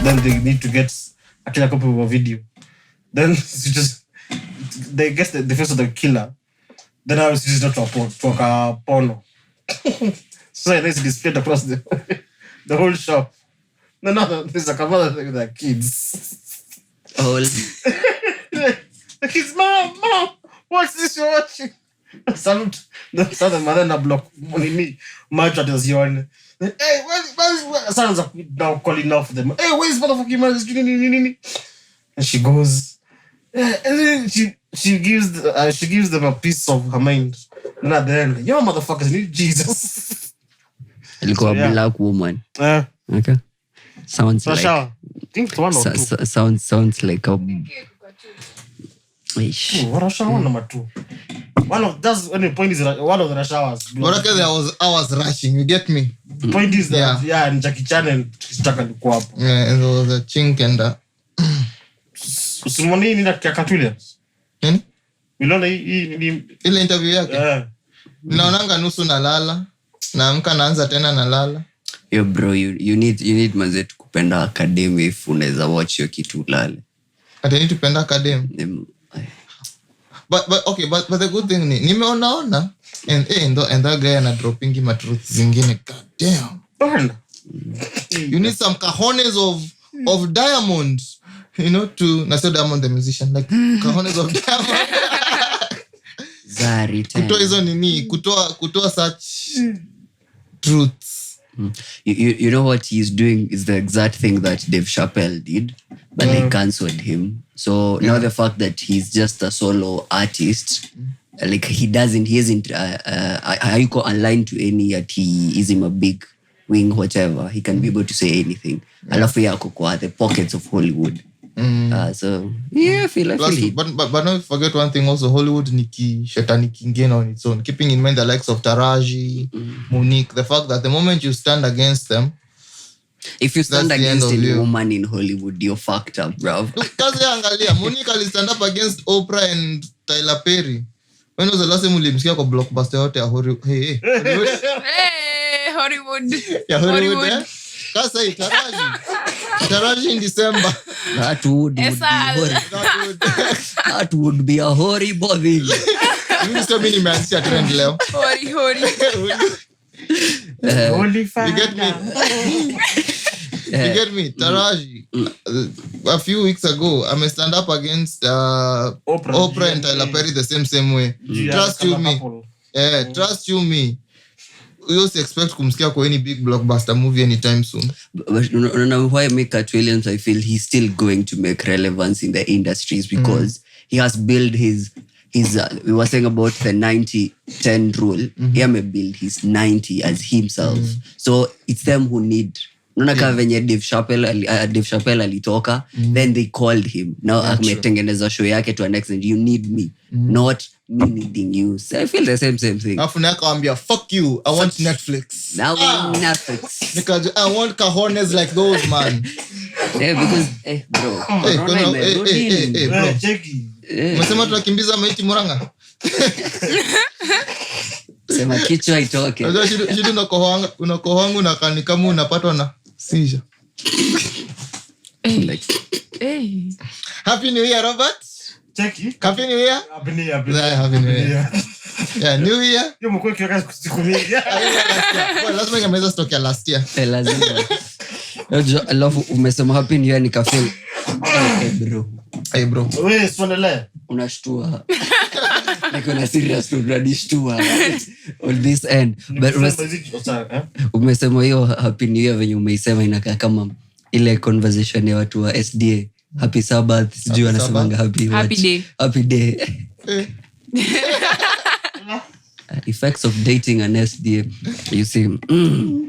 then they need to get a clear copy of a video. Then they get the face of the killer. Then I was just not to a porno. So it is displayed across the whole shop. No, there's a couple thing with the kids. All. The kids, mom, what's this you're watching? Some the mother na block money match at his yawn. Hey, where's sounds like now calling out for them. Hey, where's motherfucking man? And she goes, and then she gives them a piece of her mind. And at the end, yo motherfuckers need Jesus. Ilikuwa black woman. Okay. Sounds like I think one or two. Sounds like a what a shower number 2. That's when the point is one of the showers. I was rushing, you get me? The point is that and Jackie Chan and Chaka alikuwa hapo. Yeah, and there was a chink and Usimwoni ni na Williams. Nini? Uliona hii ile interview yake? Naonanga nusu nalala. Naamka naanza tena nalala. Yo bro, you need manzetu kupenda academy if unaweza watch hiyo kitu ulale. I need to penda academy. But the good thing ni nimeona and that guy ana dropping my truths zingine. God damn. You need some cajones of diamond, you know, to not say Diamond the musician, like cajones of diamond. Zari time. Kutoa hizo nini, kutoa such truths. You know what he's doing is the exact thing that Dave Chappelle did, but they cancelled him. So now the fact that he's just a solo artist, like he isn't hayuko aligned to any he isn't a big wing, whatever. He can be able to say anything. Alafu yako kwa the pockets of Hollywood. So yeah, I feel it. But don't forget one thing also, Hollywood niki shetani kingine on its own. Keeping in mind the likes of Taraji, Monique, the fact that the moment you stand against them, if you stand against any woman in Hollywood, you're fucked up, bro. Kazi angalia, Monique ali stand up against Oprah and Tyler Perry. When was the last time ulimsikia kwa blockbuster yote ya Hollywood? Hey, Hollywood. Yeah, Hollywood. Kasa Taraji in December. That would be a horrible thing. Mimi sio mimi nimeanzisha trend leo. Hori. You get me? Taraji, a few weeks ago, I may stand up against Oprah and Tyler Perry the same way. Trust you me. We also expect kumsikia kwa any big blockbuster movie anytime soon. But why make Cat Williams? I feel he's still going to make relevance in the industries because he has built his we were saying about the 90-10 rule. He may build his 90 as himself. So it's them who need. Kama venye Dave Chappelle alitoka, then they called him. Now ametengeneza show yake to an extent. You need me, not me needing you. So I feel the same thing. Afu nakaambia fuck you, I want Netflix. Now Netflix. Because I want cajones like those, man. Yeah, because bro. Bro. Umesema tunakimbiza maiti Muranga. Sema kichwa itoke. Shida unakohoangu na kama unapatwa na seizure. Hey. Happy New Year, Robert. Cheki. Happy New Year. Happy New Year. Happy New Year. Yeah, New Year. Yo mko kiweka siku mingi. Lazima ngameza stock ya last year. Lazima. I love umesema Happy New Year nikafeel. Hey bro. Wewe swandele. Unashtua. Niko na serious tunadishtua on this end. But umesema hiyo Happy New Year venye umeisema inakaa kama ile conversation ya watu wa SDA. Happy Sabbath, sijui wanasemanga happy day. Effects of dating an SDA. You see.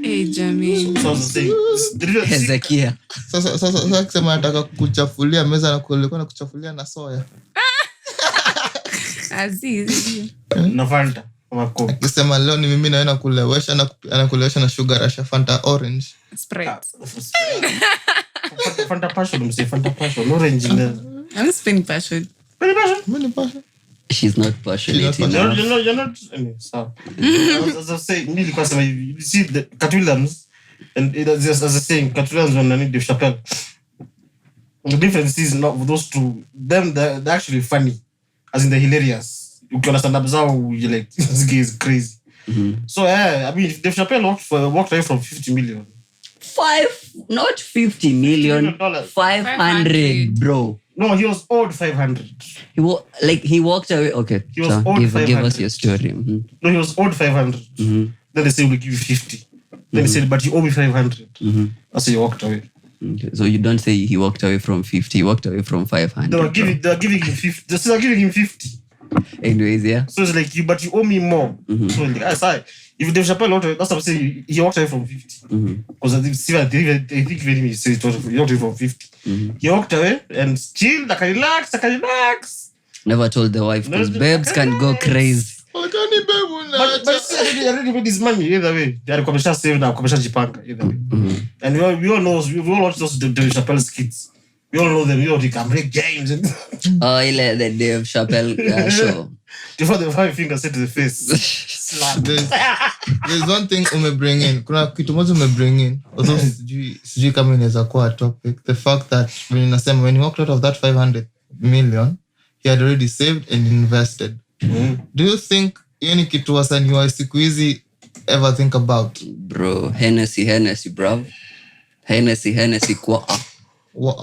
Hey Jamie. Hezekia. Sasa kusema nataka kuchafulia meza na kulikuwa na kuchafulia na soya. Azizi. Na Fanta. Akisema leo ni mimi naenda kulewesha na sugar rush Fanta orange. Sprite. Fanta passion, Fanta passion, orange. I'm spinning passion. She's not passionate enough. You're not. So, as I say, you see the Cat Williams, and as I say, Cat Williams when I need Dave Chappelle. The difference is not those two. Them they're actually funny, as in the hilarious. You can understand how you like this guy is crazy. So I mean, Dave Chappelle walked away from 50 million. Not 50 million. $50 500, bro. No, he was owed 500. He walked away. Okay, He was owed give 500. us your story. No, he was owed 500. Then they said, we'll give you 50. Then he said, but you owe me 500. That's how he walked away. Okay. So you don't say he walked away from 50, he walked away from 500. They were giving him 50. They're still giving him 50. Anyways, yeah. So it's like, but you owe me more. So like, if Dave Chappelle walked away, that's what I'm saying, he walked away from 50. Because I think very he said he walked away from 50. He walked away and chilled, I can relax. Never told the wife because babes can go crazy. But he already made his money either way. They are commercial save now, commercial jipanga either way. And we all watch those Dave Chappelle skits. We all know them. We all can break games. Ile the Dave Chappelle show. Before the 5 fingers set to the face. Slap. There's one thing bring in. Kuna kitu moja bring in. Although sijui kama inaweza kuwa a topic. The fact that when he walked out of that 500 million, he had already saved and invested. Do you think any kitu wasanii wa siku hizi ever think about? Bro, Hennessy, bro. Hennessy kwa. For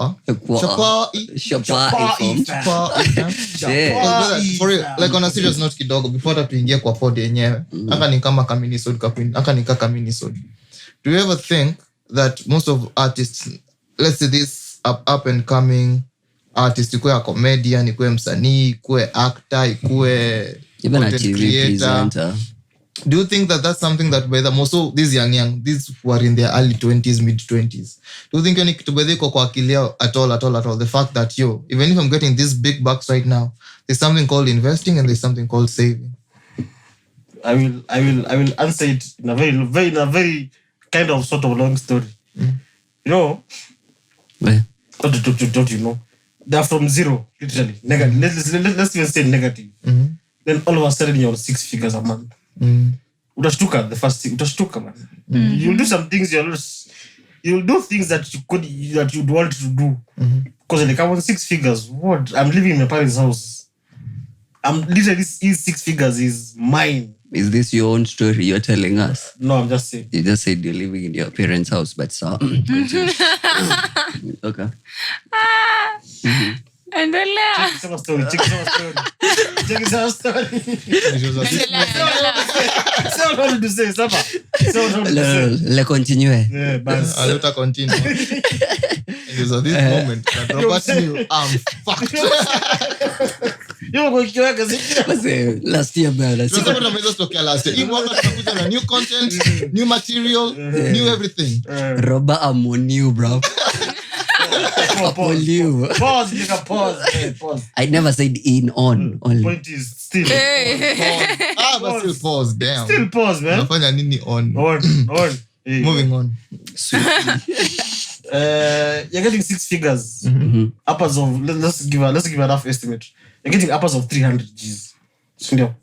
real, like on a serious note kidogo before that tuingie kwa pod yenyewe aka ni kama kaminisode. Do you ever think that most of artists, let's say this up and coming artist, ikuwe a comedian, ikuwe msanii, ikuwe actor, ikuwe even a TV presenter, do you think that that's something that by the most of these young these who are in their early 20s, mid 20s, do you think any kitu bedhe kwa akili yao at all, the fact that even if I'm getting these big bucks right now, there's something called investing and there's something called saving? I will answer it in a very kind of sort of long story. You know, don't you know, they're from zero, literally negative. Let's even say negative. Then all of a sudden you're 6 figures a month. Utashtuka the first thing. Utashtuka, man. You'll do some things. You'll do things that you'd want to do. Because like I'm on 6 figures. What? I'm living in my parents' house. I'm literally 6 figures is mine. Is this your own story you're telling us? No, I'm just saying. You just said you're living in your parents' house, but so okay. Endelea. Check some story. Say what I wanted to say, Sapa. Say what I wanted to say. Le continue. Yeah, but I'll let her continue. So this moment that Robert knew, I'm fucked. you're going to kiweka ziki. Last year, man. Sasa kuna meza stokea last year. Hii mwaka tutakuja na new content, new material, new everything. Robert, I'm on you, bro. Pause. You can pause. Yeah, pause. I never said in on. Only. Point is still. But still pause. Damn. Still pause, man. Unafanya nini on? Hey. Moving on. You're getting 6 figures. Uppers of let's give a rough estimate. You're getting uppers of 300 G's. You're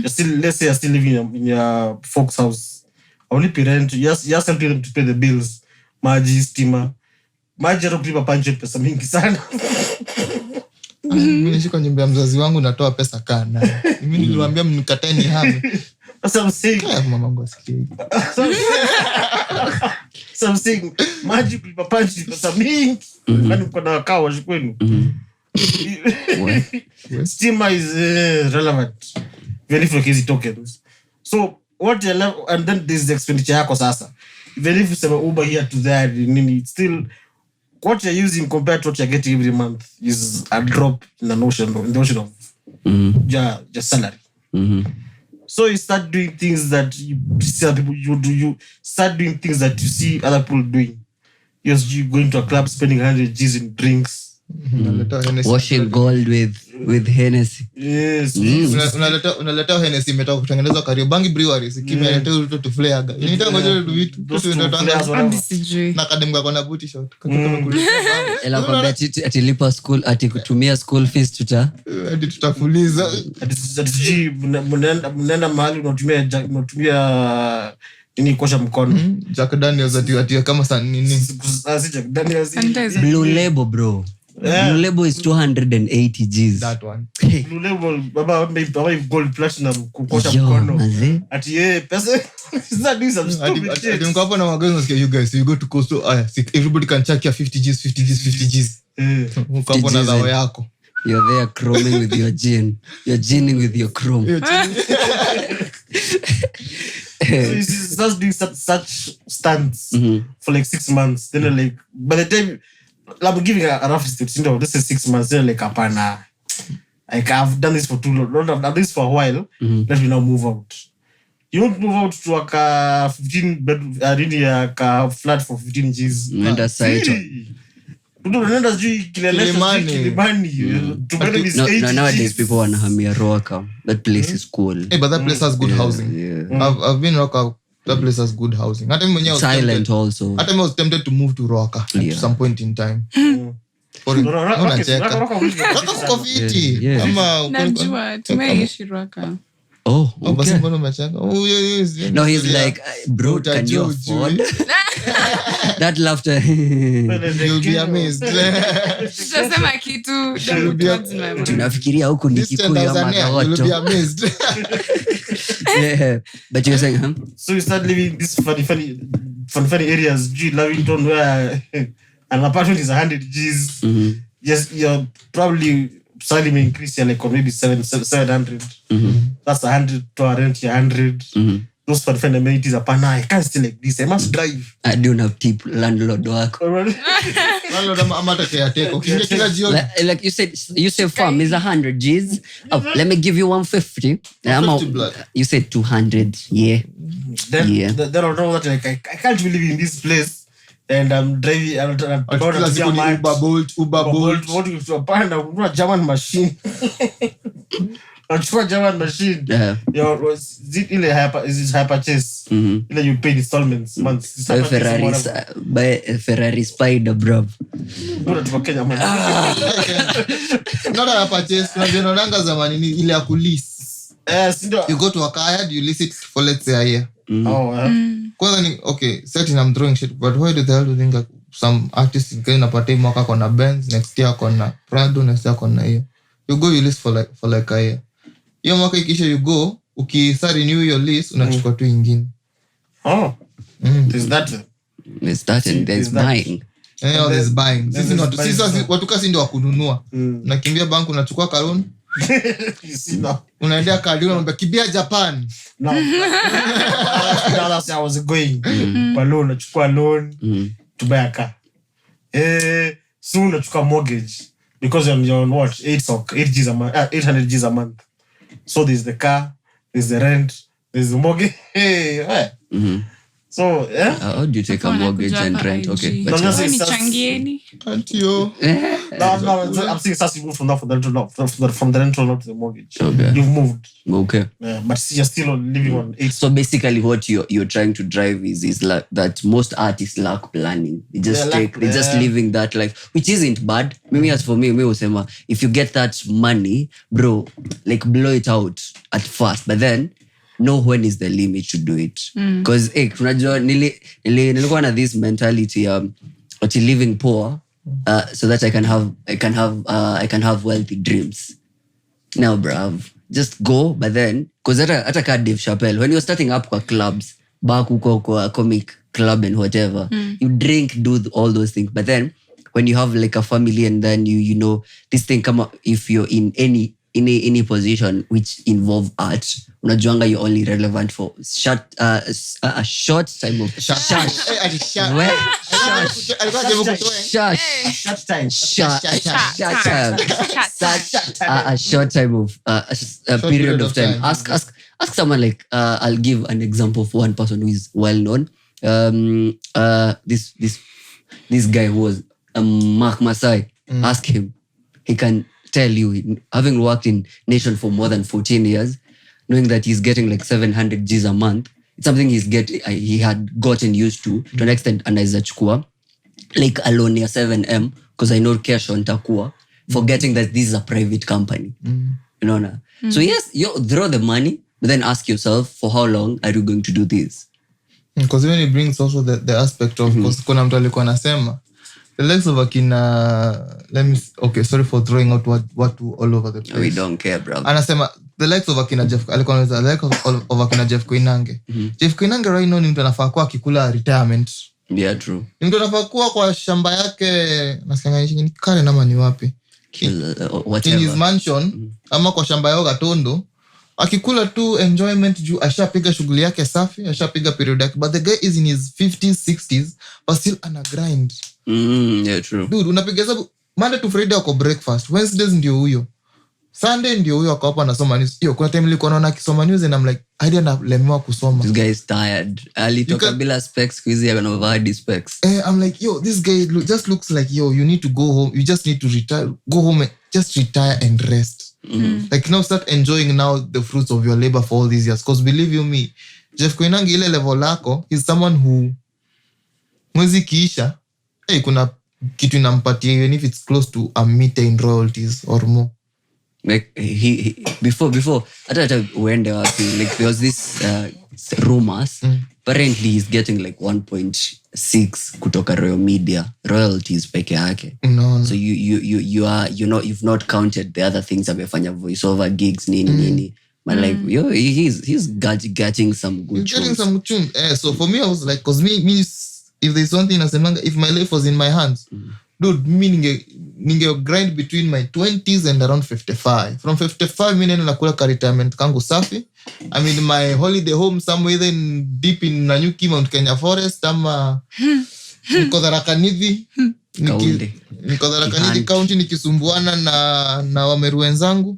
still, let's say you're still living in your folks' house. Only parent, you're still paying to pay the bills. Maji, steamer. Maji anakulipa punch pesa mingi sana. Mimi nishika nyumba ya mzazi wangu natoa pesa kana. Mimi niliwaambia mnikatae ni hame. That's what I'm saying. Mamangu asikie. So I'm saying maji kulipa punch pesa mingi. Kwani uko na kawa kwenu. Steamer is relevant. Very few easy tokens. So what you left, and then there's the expenditure yako sasa. Even if you say Uber here to there, it's still what you're using compared to what you're getting every month is a drop in the ocean of your salary. So you start doing things that you see other people do. You start doing things that you see other people doing. You going to a club, spending 100 G's in drinks. Washing gold with Hennessy. Yes. Unaleta Hennessy imetoka kutengenezwa Kariobangi breweries kimeleta uto to flare. Inaita ngoja vitu na kademga kwa na booty shot. Ela kwa ati lipa school ati kutumia school fees tutafuliza. Ati mnaenda mahali unatumia Ini kuosha mkono. Jack Daniels ati kama sana nini? Si Jack Daniels. Sanitizer. Blue Label, bro. Blue Label is 280 Gs. That one. Blue Label, baba gold platinum kuosha Yo, mkono. manze. Ati pesa. Is that doing some stupid shit? Ati mko hapo na magazines nasikia you guys, you go to Coastal, everybody can check your 50 Gs. Mko hapo na zao yako. You're there chroming with your gin. You're ginning with your chrome. So he's just doing such stunts for like 6 months. Then like, by the time, I'm giving a rough estimate, this is 6 months. Then like, apana, like I've done this for too long. I've done this for a while. Let me now move out. You don't move out to a 15 bedroom, really a flat for 15 Gs. Unaenda site. Unaenda sijui Kilimani. Together is 80 Gs. Nowadays people wanahamia Roaka. That place is cool. Hey, but that place has good housing. Yeah. I've been Roaka. That place has good housing. Hata mimi mwenyewe Silent also. Hata mimi was tempted to move to Roaka at some point in time. Unacheka. Roaka uko fiti. Yeah. Ama Najua, tumeishi Roaka. Oh, basi okay. mbona umecheka? Oh, yes. No, he's like, bro, can you afford? That laughter. You'll be amazed. Tutasema kitu. Tunafikiria huku ni This Kikuyu ama 10,000 you'll be Kahoto. amazed. Yeah. But you were saying, huh? So you start living in these funny areas, Lavington, where an apartment is 100 Gs. Yes, you're probably slightly may increase like or maybe 700. That's 100 to a rent 100. Those funny amenities are pana. I can't stay like this. I must drive. I don't have tip landlord wako. Landlord ama hata caretaker. Ukiingia kila jioni. Like you said farm is 100 Gs. Oh, let me give you 150. 150 blood. You said 200. Yeah. Then Yeah. then I know that like I can't be living in this place. And I'm driving. I'm Kila siku ni Uber Bolt. What you to panda? Una German machine. Unachukua German machine. Yeah. Is it hyper chase? Ile you pay installments months. Buy a Ferrari Spider, bro. Bora tuko Kenya man. Not a purchase. Unajionanga zamani ni ile ya kulease. Sindio. You go to a car yard, you lease it for let's say a year. Kwanza ni okay, certain I'm throwing shit, but why do the hell do you think like some artists in napata mwaka kona Benz, next year kona Prado, next year kona hiyo. You go, you lease for like a year. Hiyo mwaka ikisha you go, ukisa renew your lease, unachukua tu ingine. There's that. There's that and there's buying. Yeah, there's buying. Sisi watu kasi ndio wakununua. Unakimbia bank unachukua karoni. You see now. Unaendea kadi unamwambia kibia Japan. No. That's I was going. Kwa loan, nachukua loan to buy a car. Soon nachukua mortgage because you're on what? 8 Gs a month, 800 Gs a month. So there's the car, there's the rent, there's the mortgage. So, yeah. How do you take a mortgage and rent? Okay. No, just say Nichangieni. Antio. No, I'm saying you moved from the rental not to the mortgage. Okay. You've moved. Okay. But you're still living on 8. So basically what you're trying to drive is like that most artists lack planning. They just they just living that life, which isn't bad. Maybe as for me usema, if you get that money, bro, like blow it out at first, but then know when is the limit to do it. Because unajua nilikuwa na this mentality ati living poor so that I can have wealthy dreams. Now, bruv, just go, but then because hata ka Dave Chappelle when you're starting up kwa clubs back huko kwa comic club and whatever, you drink, do all those things, but then when you have like a family and then you know this thing come up, if you're in any position which involve art, unajuanga you're only relevant for a short time of a period of time. Ask someone like I'll give an example of one person who is well known. This guy who was Mark Masai. Ask him, he can tell you, having worked in Nation for more than 14 years, knowing that he's getting like 700 Gs a month, it's something he had gotten used to an extent, anaweza chukua like a loan ya 7M because I know kesho nitakuwa forgetting that this is a private company. You know na? So yes, you throw the money, but then ask yourself, for how long are you going to do this? Because even it brings also the aspect of kuna mtu alikuwa anasema the likes of akina sorry for throwing out what all over the place. We don't care, bro. Anasema the likes of akina Jeff alikuwa anasema the likes of akina Jeff Koinange. Jeff Koinange right now ni mtu anafaa kuwa akikula retirement. Yeah, true. Ni mtu anafaa kuwa kwa shamba yake nasikia ni kale nama ni wapi? Whatever. In his mansion ama kwa shamba yao Gatondo akikula tu enjoyment juu ashapiga shughuli yake safi, ashapiga period yake, but the guy is in his 50s 60s but still ana grind. Yeah, true. Dude, unapiga hesabu Monday to Friday wako breakfast, Wednesdays ndio huyo, Sunday ndio huyo ako hapa anasoma news. Hiyo kuna time nilikuwa naona akisoma news and I'm like I didn't lemewa kusoma. This guy is tired. Alitoka bila specs quizi anavaa specs. I'm like this guy just looks like you need to go home. You just need to retire, go home and just retire and rest. Like now start enjoying now the fruits of your labor for all these years, because believe you me, Jeff Koinange ile level lako is someone who mwezi kiisha kuna kitu inampatia even if it's close to a meter in royalties or more. Like he before hata uende wapi, like there was this rumors apparently he's getting like 1.6 kutoka Royal Media royalties peke yake. No. So you've not counted the other things amefanya voiceover gigs nini but like he's getting some good tunes. So for me I was like, cause me if there's one thing nasemanga, if my life was in my hands, dude, me ninge grind between my 20s and around 55. From 55 mimi nakula ka retirement kangu safi. I'm in my holiday home somewhere then deep in Nanyuki Mount Kenya Forest ama niko Tharaka-Nithi county nikisumbuana na Wameru wenzangu,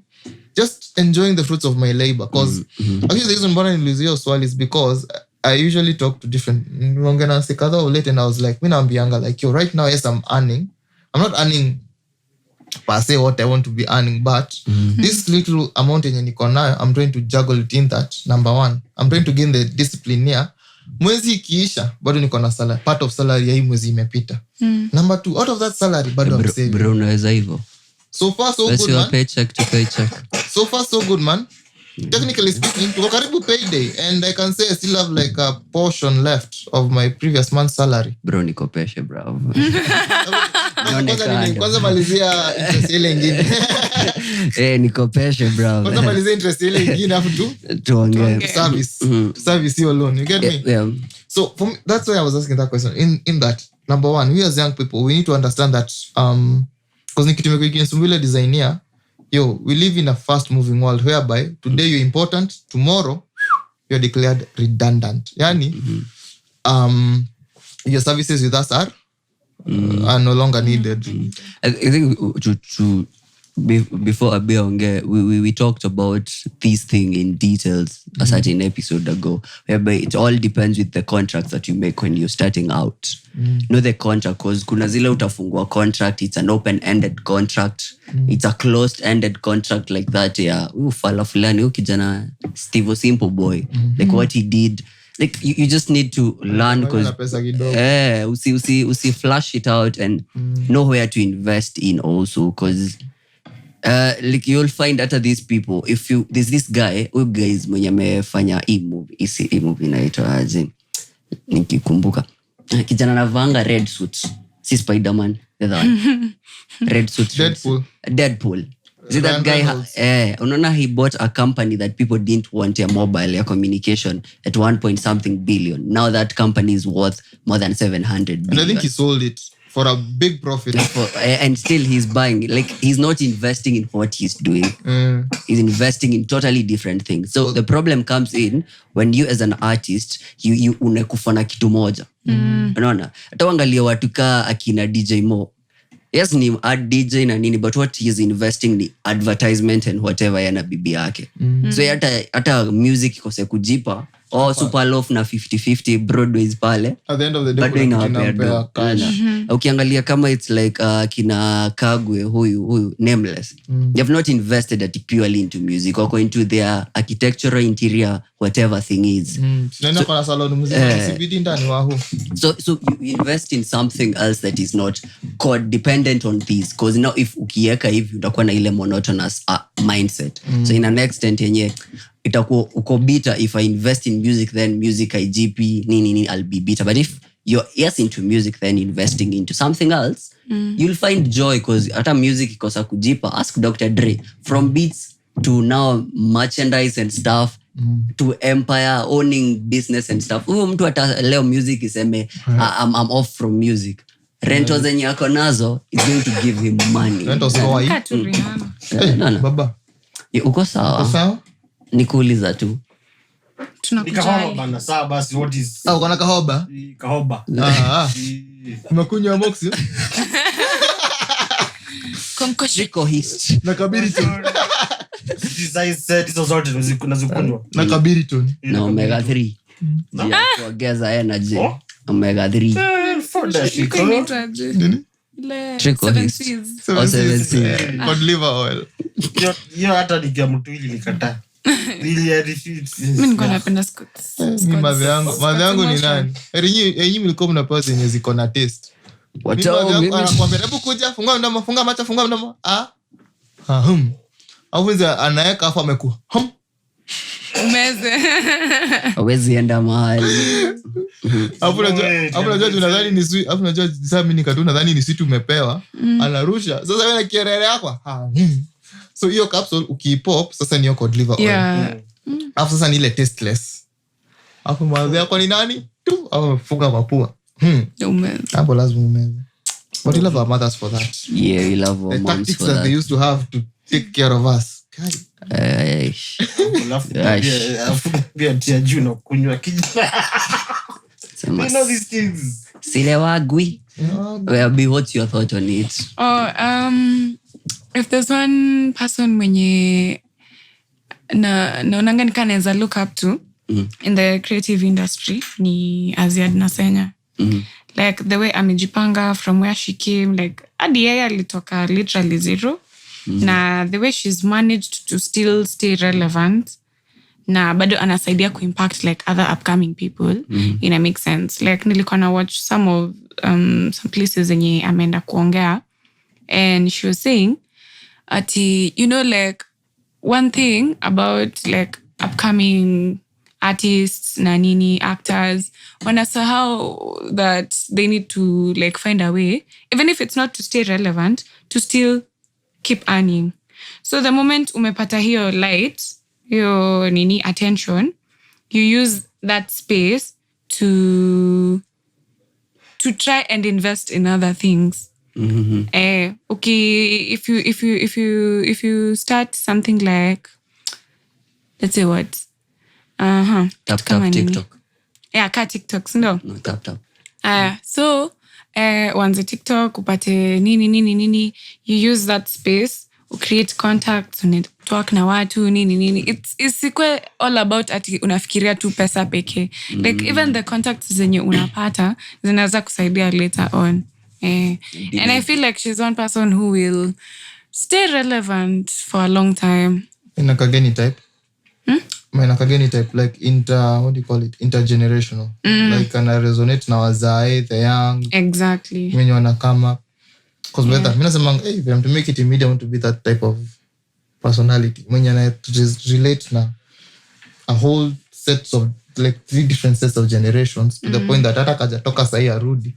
just enjoying the fruits of my labor. Because actually the reason why I nilizio swali is because I usually talk to different ngena sikadha late and I was like, mimi naambianga like, yo, right now yes I'm earning. I'm not earning per se what I want to be earning, but this little amount yenye niko nayo I'm trying to juggle it in that. Number one, I'm trying to gain the discipline here. Mwezi ikiisha bado niko na salary, part of salary ya hii mwezi imepita. Number two, out of that salary bado I'm saving. Bro, unaweza hivyo. So far so good, man. Paycheck to paycheck. So far so good, man. Technically speaking, tuko karibu payday and I can say I still have like a portion left of my previous month's salary. Bro, nikopeshe bro. Kwanza malizia interest ile nyingine. Nikopeshe bro. Kwanza malizia interest ile nyingine afu tuongee service your loan. You get me? Yeah. So for me, that's why I was asking that question. In that, number one, we as young people, we need to understand that because nikitumeko ikinisumbile designer, we live in a fast moving world whereby today you're important, tomorrow you're declared redundant. Yani, your services with us are no longer needed. I think before Abia we talked about this thing in details a certain episode ago, whereby it all depends with the contracts that you make when you're starting out. Know the contract, because kuna zile utafungua contract, it's an open-ended contract, it's a closed-ended contract like that. Yeah, fala fulani kijana Steve Simple Boy, like what he did. Like you just need to learn, because usi flush it out and know where to invest in also, because like you'll find after these people, there's this guy mwenye amefanya hii movie inaitwa aje nikikumbuka, kijana anavanga red suit, si Spider-Man, the other one. Red suit, Deadpool. See that guy, unaona he bought a company that people didn't want a mobile ya communication at 1.something billion. Now that company is worth more than 700 billion. And I think he sold it for a big profit. And still he's buying. Like, he's not investing in what he's doing. He's investing in totally different things. So the problem comes in when you as an artist, you unakufa na kitu moja. Unaona? Hata wangalia watu ka akina DJ Mo. Yes, ni ad DJ na nini, but what he's investing ni advertisement and whatever yana bibi yake. So hata music ikose kujipa, super loaf na 50-50 Broadways pale. At the end of the day, inawapea cash. Ukiangalia kama it's like kina Kagwe, huyu Nameless. They have not invested that purely into music, or into their architectural interior, whatever thing is. So you invest in something else that is not dependent on this, because now if ukieka hivi utakuwa na ile monotonous mindset. So in an extent yenye itakuwa uko bitter. If I invest in music, then music IGP nini I'll be bitter. But if you're into music, then investing into something else, you'll find joy, because hata music ikosa kujipa. Ask Dr. Dre, from beats to now merchandise and stuff, to empire, owning business and stuff. Huyo mtu hata leo music iseme I'm off from music, rento zenye ako nazo is going to give him money. Rento sawa hii. Katu Rihanna. No. Baba. Uko sawa? Sawa? Nikuuliza tu. Nikahoba Tunakujali. bana. Sawa basi, what is Uko na kahoba? kahoba? Umekunywa moxie? Konkoshi. Triko hist. Na kabiriton. Hizo zote nazikunywa. Na kabiriton. Na omega 3. Ya kuongeza energy. Oh. Omega 3. For that shit. Ilikuwa inaitwaje? Nini? Ile Trico Seven hist. Seas. Oh, 7 Seas. Cod liver oil. Hiyo hata nikia mtu ili nikataa. Really I refuse. Mimi nilikuwa napenda Scots. Ni madhe yangu ni nani? Enyi mlikuwa mnapewa zenye ziko na taste. Watao mimi. Anakuambia hebu kuja, fungua mdomo, funga macho, fungua mdomo. Au anaweka afu amekuwa. Umeze. Hawezi enda mahali. Afu unajua tunadhani ni sweet, afu unajua sasa mimi nikatu nadhani ni sweet umepewa, anarusha. Sasa wewe na kierere yako. So hiyo capsule ukipop sasa ni cod liver oil. Yeah. Afu sasa ni ile tasteless. Afu madhe yako ni nani? Tu au amefunga mapua. Umeze. Hapo lazima umeze. But we love our mothers for that. Yeah, we love our The moms tactics for that they that. used to have to take care of us. Alafu pia tia juu na kunywa kijana. You know these things. Sile wagwi. Well, be what's your thought on it? If there's one person mwenye naonanga nikanaweza look up to in the creative industry ni Aziad Nasenya. Like the way amejipanga from where she came, like hadi yeye alitoka literally zero. Na the way she's managed to still stay relevant na bado anasaidia kuimpact like other upcoming people, ina make sense. Like nilikuwa na watch some places zenye ameenda kuongea, and she was saying ati, you know, like one thing about like upcoming artists na nini actors, wanasahau that they need to like find a way, even if it's not to stay relevant, to still keep earning. So the moment umepata hiyo light, hiyo nini attention, you use that space to try and invest in other things. Okay, if you start something like, let's say what, Tap TikTok. Yeah, ka TikTok, no. No, tap. So wanze TikTok, upate nini, you use that space, create contacts, talk na watu nini. It's all about ati unafikiria tu pesa peke. Like even the contacts zenye unapata zinaweza kusaidia later on. And I feel like she's one person who will stay relevant for a long time. In a Kageni type? Kageni type, like what do you call it? Intergenerational. Like ana resonate na wazae, the young. Exactly. When you wanna come up. Because with that, if I'm to make it immediate, I want to be that type of personality. When you relate na a whole set of like 3 different sets of generations to the point that hata kajatoka sahi arudi.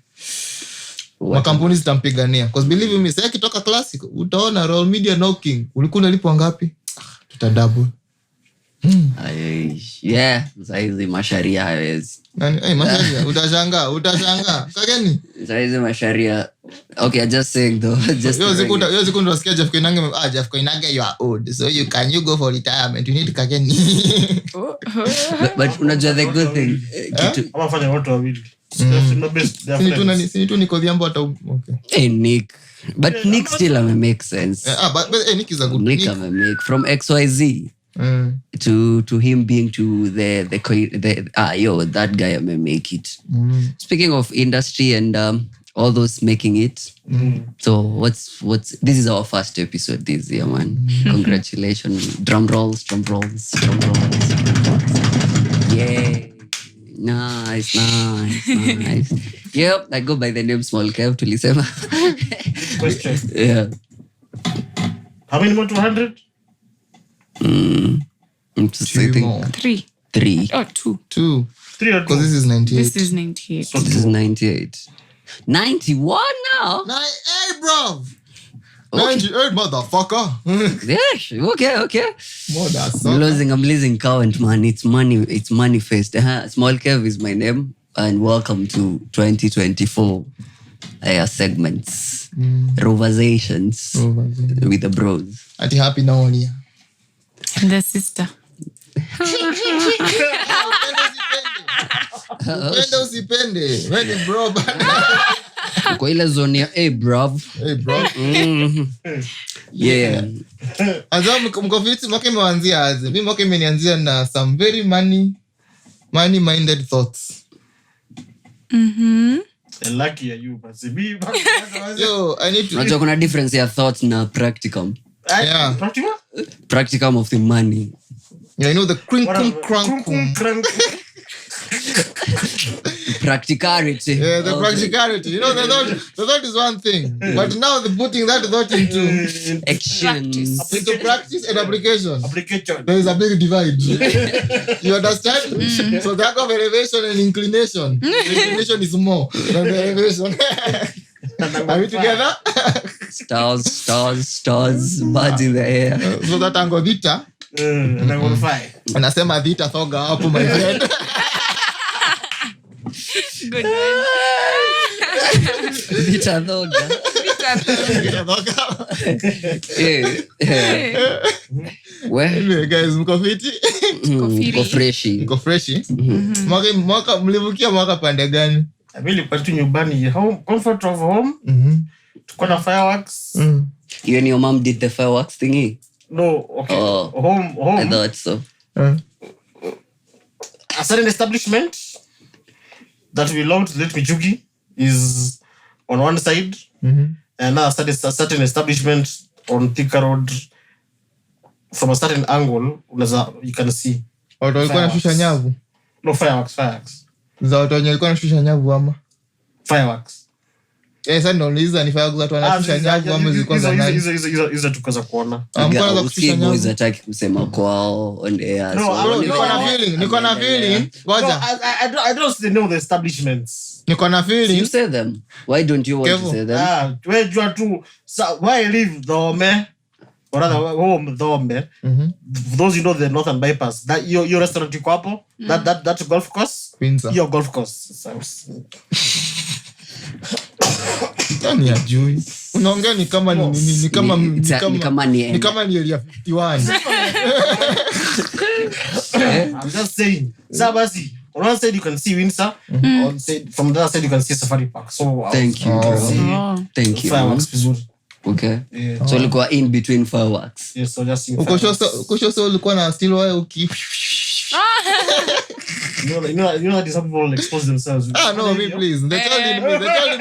Makampuni zitampigania. Because believe me, sasa kitoka classic, utaona Royal Media knocking. Ulikuwa unalipwa ngapi? Tutadouble. Yeah, saizi masharia hawezi. Masharia, utashangaa. Kageni? Saizi masharia. Okay, I'm just saying though. Yo siku ndo wasikia Jeff Koinange, you are old. So you go for retirement. You need Kageni. But unajua the good thing. Ama fanya watu wawili. Sini tu niko Dhiambo hata okay. Hey, Nick. But Nick still make sense. But Nick is a good Nick make from XYZ. To him being to that guy may make it. Speaking of industry and all those making it, so what's this is our first episode this year, man. Congratulations. Drum rolls. Yeah, nice. Yep, I go by the name Small Kev tulisema. Question. Yeah. How many more? 200? I think more. 3. 3. Oh, 2. 2. 3 or 2. Because this is 98. This is 98. So This is 98. 91 now. Hey, bro. Okay. 98, motherfucker. Yeah, okay. Motherfucker. I'm losing count, man. It's money fest. Small Kev is my name, and welcome to 2024 segments, Real-versations with the bros. Ati happy now on here. And the sister. Upende usipende. When ni bro bana. Kwa ile zone ya bruv. Hey bro. Yeah. Azao mko fiti mwaka imeanzia aje. Mimi mwaka imenianzia na some very money minded thoughts. lucky are you, but Yo, I need to Unajua kuna difference ya thoughts na practicum. Yeah. Practicum of the money. Yeah, I know the crinkum crankum. Practicality. Yeah, the practicality. You know, the thought is one thing. But now the putting that thought into Actions. practice and application. Application. There is a big divide. You understand? So that of elevation and inclination. The inclination is more than the elevation. Are we together? Stars, birds in the air. So that angle theta. Anasema theta thoga hapo my friend. Good one. Vita thoga. Theta thoga. Well, Anyway, guys, mko fiti? mko freshi. Mko freshi? Mwaka mlivukia mwaka pande gani? Really patu nyumbani, home, comfort of home. Tuko na fireworks. You and your mom did the fireworks thingy? No, okay. Oh. Home. I thought so. A certain establishment that we belong to Let Michuki is on one side, and another certain establishment on Thika Road. From a certain angle, you can see. Watu walikuwa nashusha nyavu? No, fireworks. Za watu wenye walikuwa nashusha nyavu ama? Fireworks. Sasa ndo niuliza ni fireworks watu wanashusha nyavu ama zilikuwa za nani? Hizo tukaza kuona. Mkono za kushusha nyavu. Boys hataki kusema kwao on air. No, niko na feeling. Ngoja. No, I don't know the establishments. Niko na You feeling. say them. Why don't you want to say them? Where you are to why live Dhome? Or rather home Dhome. For those you know the Northern Bypass, that your restaurant iko hapo, that golf course. Windsor. Your golf course. Ni ajui. Unaongea ni kama ni nini? Ni kama ni area 51. I'm just saying. Sabasi. On one side you can see Windsor, from the other side you can see Safari Park. So Thank you. Thank you. Fireworks vizuri. Okay. Yeah. So ulikuwa in between fireworks. Yes, so just Uko sure ulikuwa na still wire uki. You know that some people expose themselves. No, me please. The child in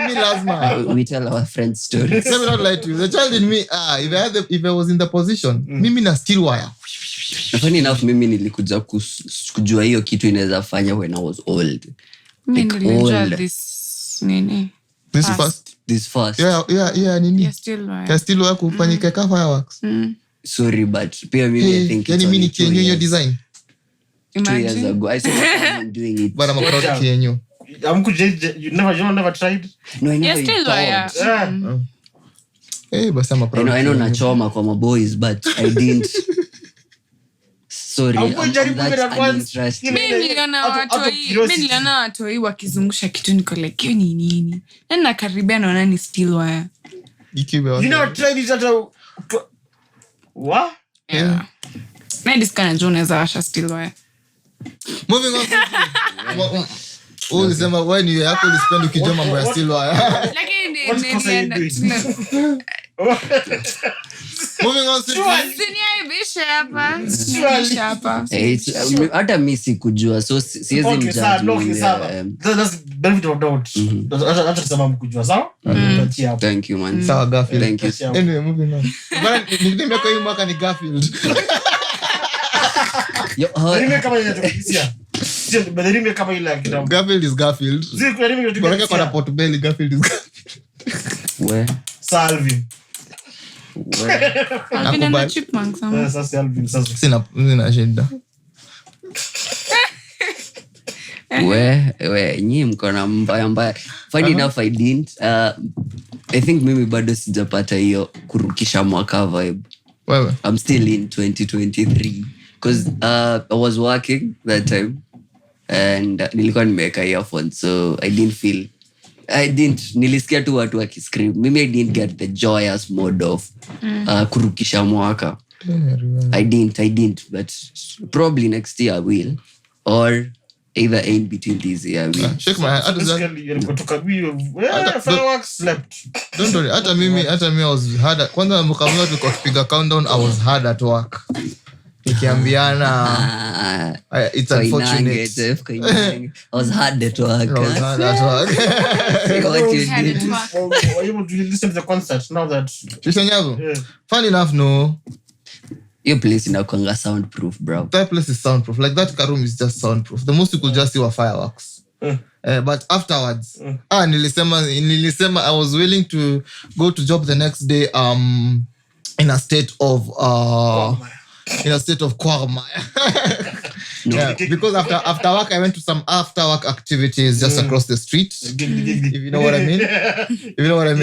me lazima. We tell our friends stories. Let me not lie to you. The child in me, if I was in the position, mimi na still wire. Funny enough, mimi nilikuja kujua hiyo kitu inaweza fanya when I was old. This nini? This first. Yeah, nini? You're Still wire kufanyika ka fireworks. Sorry, but pia mimi I think yani mimi ni kienyo design. 2 years ago. I saw someone doing it. But I'm proud of kienyo. You never tried? No, I never You're still wire. Basi I'm proud. I know nachoma kwa maboys, but I didn't. Sorry. Niliona watoi wakizungusha kitu niko like hiyo ni nini? Na nakaribia naona ni still wire. You never tried it at all? What? Yeah. Na diskana John za washa still wire. Moving on. Ulisema wewe ni yako ulispend ukijua mambo ya still wire. Lakini Moving on. Hata mi sikujua, so siwezi mjudge. That's benefit of doubt. Acha kusema mkujua, sawa? Thank you, man. Sawa, Garfield. Thank you. Anyway, moving on. Bana nickname yako hii mwaka ni Garfield. Garfield is Garfield. Baraka kwa Port Belly, Garfield is Garfield. Where? Salvin. Alvin and the Chipmunks. Sasa Alvin sasa. Sina shida. we nyi mko na mbaya. Funny enough, I didn't. I think mimi bado sijapata hiyo kurukisha mwaka vibe. Wewe. I'm still in 2023 because I was working that time and nilikuwa nimeweka earphones, so nilisikia tu watu wakiscream. Mimi I didn't get the joyous mode of kurukisha mwaka. I didn't, but probably next year I will, or either in between this year I will. Shake my hand. Don't worry. Hata mimi I was hard. Kwanza mkamwa tulikuwa tupiga countdown, I was hard at work. Nikiambiana it's unfortunate. I was hard at work. I was hard at work. What you did. Were you able to listen to the concert now that? Yeah. Funny enough, no. Your place inakuanga soundproof, bro. That place is soundproof. Like that room is just soundproof. The most you could just see were fireworks. But afterwards, nilisema I was willing to go to job the next day in a state of quagmire. Yeah, because after work I went to some after work activities just across the street. If you know what I mean.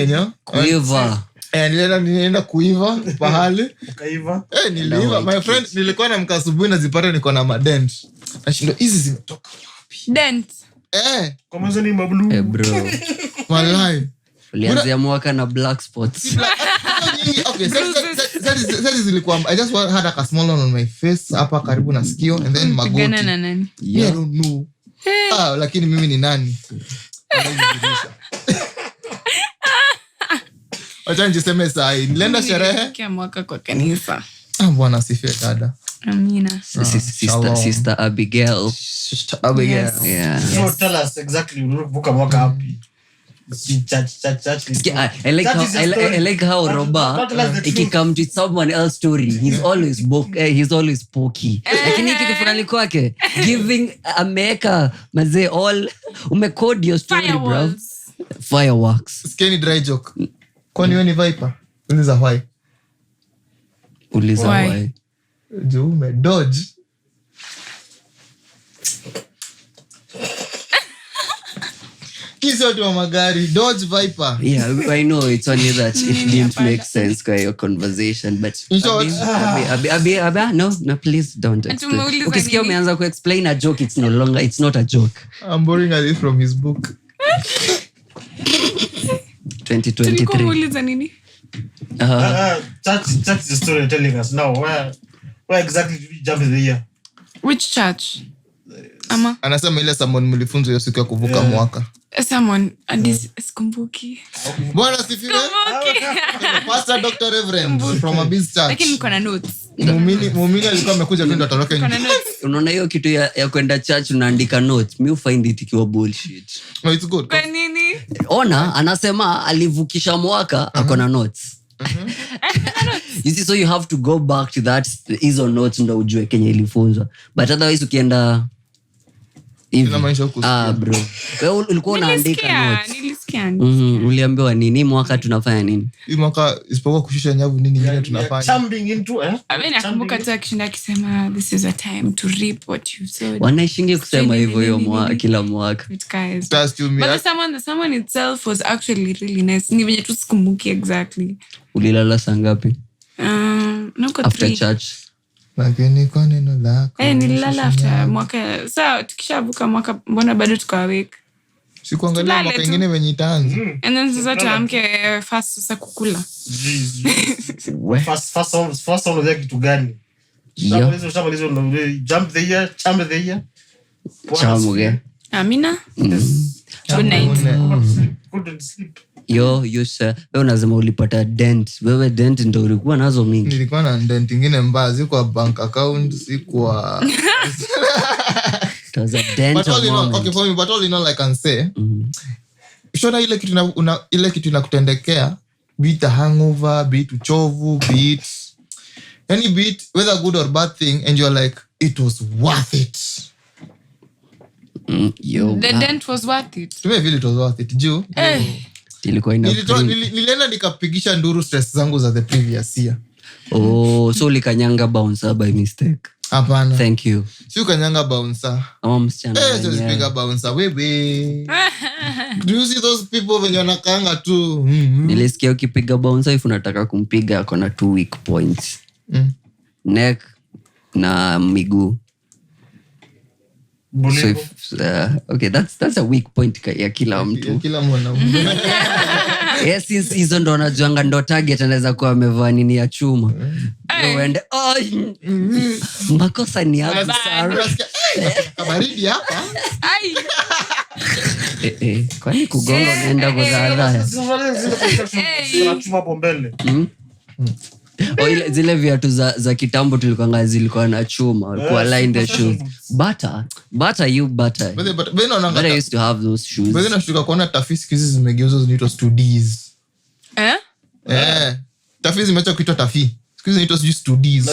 Yeah? Kuiva. Nilienda kuiva pahali. Ukaiva. Niliiva. My friend, nilikuwa na mkasubuhi na zipata niko na madent. Nashindo hizi zimetoka wapi? Dent. Kwa mwanzo ni mablu. Bro. Malai. Ulianzia mwaka na black spots. Okay, that is zilikuwa I just had a small one on my face hapa karibu na sikio and then magoti. Pigana na nani? I don't know. Lakini mimi ni nani? Wacha nijiseme saa hii. Nilienda sherehe. Kia mwaka kwa kanisa. Bwana asifiwe dada. Amina. Sister Abigail. Abigail. Yeah. So tell us exactly unavuka mwaka wapi? I like how Roba ikikam to someone else story he's always pokey, lakini ikifuna kwake giving ameka mazee all umecode your story bro. Fireworks. Skinny dry joke. Kwani wewe ni viper? Uliza why? Ume dodge. Kiso tu magari dodge viper. Yeah, I know it's only that it didn't make sense kwa your conversation, but no please don't explain. Ukisikia umeanza kuexplain a joke, it's not a joke. I'm borrowing a leaf from his book. 2023. Tulikuuliza nini? Church is the story telling us now. Where exactly did we jump in the year? Which church? Ama? Anasema ile someone mlifunzo hiyo siku ya kuvuka mwaka. Someone sikumbuki. Bwana sifiwe. Pastor Dr. Reverend from Abyss Church. Lakini niko na notes. Muumini alikuwa amekuja kwenda atoroke nje. Unaona hiyo kitu ya kwenda church unaandika notes. Me find it ikiwa bullshit. No, it's good. Kwa nini? Ona anasema alivukisha mwaka akona notes. You see, so you have to go back to that hizo notes ndo ujue kenye ilifunzwa. But otherwise ukienda bro. Wewe ulikuwa unaandika notes. Nilisikia. Uliambiwa nini mwaka tunafanya nini? Hii mwaka isipokuwa kushusha nyavu nini nyingine tunafanya? Jumping into nakumbuka tu akishinda akisema this is a time to reap what you've sowed. Wanaishingi kusema hivyo hiyo kila mwaka. But the sermon itself was actually really nice. Ni venye tu sikumbuki exactly. Ulilala saa ngapi? After church. Lakini kwa neno lako. Nililala after mwaka. Sawa, tukishavuka mwaka mbona bado tuko awake? Sikuangalia mwaka ingine venye itaanza. And then sasa tuamke fast sasa kukula. First on the kitu gani? Shamalizo jump the year, champ the year. Chamuge. Amina. Good night. Couldn't sleep. Wewe unasema ulipata dent. Wewe dent ndio ulikuwa nazo mingi. Nilikuwa na dent ingine mbaya, ziko bank account, ziko it was a dent. But all in all, okay, for me, but all in all I can say, shona ile kitu inakutendekea, be it a hangover, be it uchovu, be it any bit, whether good or bad thing, and you're like, it was worth it. The dent was worth it. To me, I feel it was worth it. Juu. Nilienda nikapigisha nduru stress zangu za the previous year. So ulikanyanga bouncer by mistake. Hapana. Thank you. Si ukanyanga bouncer. Ama msichana Just pick a bouncer. Wewe. Do you see those people when wanakanga tu? Nilisikia ukipiga bouncer if unataka kumpiga ako na 2 weak points. Neck na miguu. So if, okay, that's a weak point ya kila mtu. Kila mwanaume. Yes, since hizo ndo anajuanga ndo target anaweza kuwa amevaa nini ya chuma. Uende, makosa ni yako Sarah. Kabaridi hapa. Kwani kugonga unaenda kuzaa? Chuma hapo mbele. Zile viatu za kitambo tulikuwa zilikuwa na chuma kwa line the shoes. Butter butter. But I used to have those shoes. Wewe unashtuka kuona tafi siku hizi zimegeuzwa zinaitwa studies. Tafi zimeacha kuitwa tafi. Siku hizi zinaitwa studies.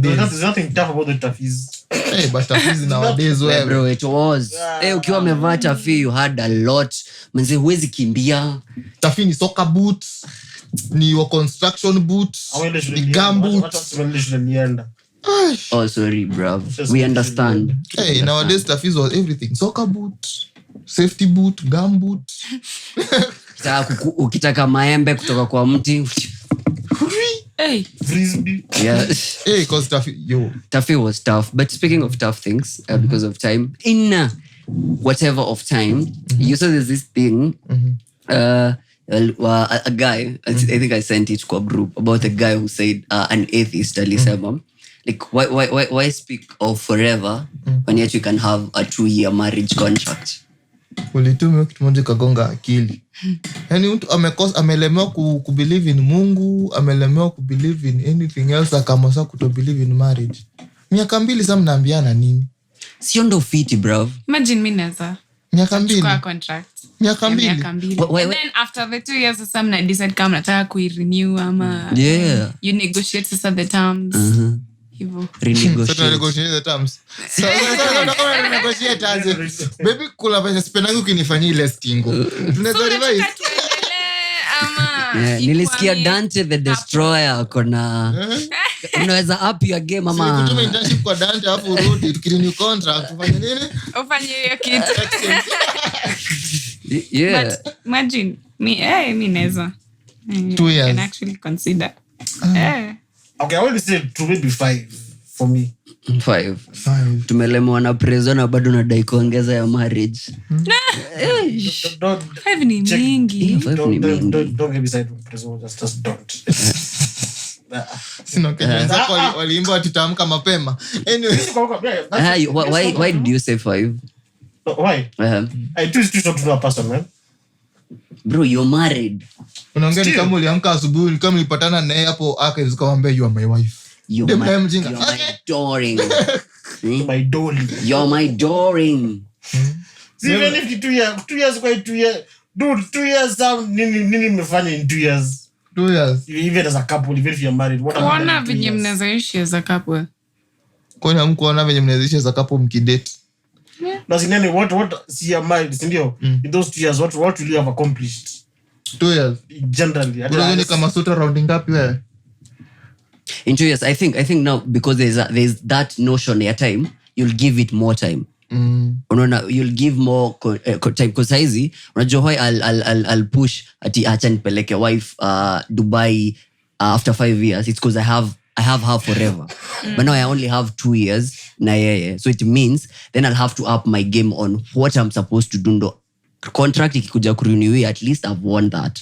There's nothing tough about the tafis. But tafi nowadays wewe. Bro, it was. Ukiwa umevaa tafi you had a lot. Mzee huwezi kimbia. Tafi ni soccer boots. Ni wa construction boots. Ni gum boots. Oh, sorry, bro. We understand. Hey, nowadays tafis was everything. Soccer boot, safety boot, gum boot. Ukitaka maembe kutoka kwa mti. Frisbee. Yeah. Hey, cause Taffy was tough. But speaking of tough things, because of time, in whatever of time, you saw there's this thing. A guy, I think I sent it to a group about a guy who said an atheist alisema like why speak of forever when yet you can have a 2-year marriage contract. Ulitumia kitu moja kagonga akili. Yaani mtu amelemewa kubelieve in Mungu, amelemewa kubelieve in anything else, akaamua kuto believe in marriage. Miaka 2 sasa mnaambiana nini? Sio ndo fiti bro. Imagine mimi naweza miaka 2 kwa contract. Miaka 2. And then after the 2 years sasa mna decide kama nataka kuirenew ama you negotiate sasa the terms. Hivyo. Renegotiate. Negotiate the terms. So unataka negotiate aje? Baby kula pesa sipendangi ukinifanyia ile stingo. Tunaweza revise. Nilisikia Dante the Destroyer kona unaweza up your game ama kutume internship kwa Dante hapo urudi tukirenew contract ufanye nini? Ufanye hiyo kitu. Yeah. But imagine me naweza. 2 years. Can actually consider. Okay, I want to say 2 maybe 5 for me. 5. Tumelemewa na prison na bado nadai kuongeza ya marriage. Don't 5 ni mingi. Don't get beside prison, just don't. Sino Kenya zako waliimba watitamka mapema. Anyway, Why did you say 5? Why? I choose to talk to a person, man. Bro, you're married. Unaongea ni kama uliamka asubuhi, ni kama ulipatana naye hapo archives ukamwambia you are my wife. You're my darling. My darling. You're my darling. Even if 2 years quite 2 years. Dude, 2 years sound nini mmefanya in 2 years? 2 years. Even as a couple, even if you're married, what are Kuona venye mnazaishi as a couple. Kwani mkuona venye mnazaishi as a couple mkidate? Does in any what see your mind, sindio? In those 2 years, what will you have accomplished? 2 years. Generally. Unaona kama suta round ngapi wewe? In 2 years, I think now because there's that notion at time, you'll give it more time. Unaona, you'll give more time because saizi unajua why I'll push ati acha nipeleke wife Dubai after 5 years. It's because I have her forever. But now I only have 2 years na yeye. So it means then I'll have to up my game on what I'm supposed to do. Ndo contract ikikuja kurenew, at least I've won that.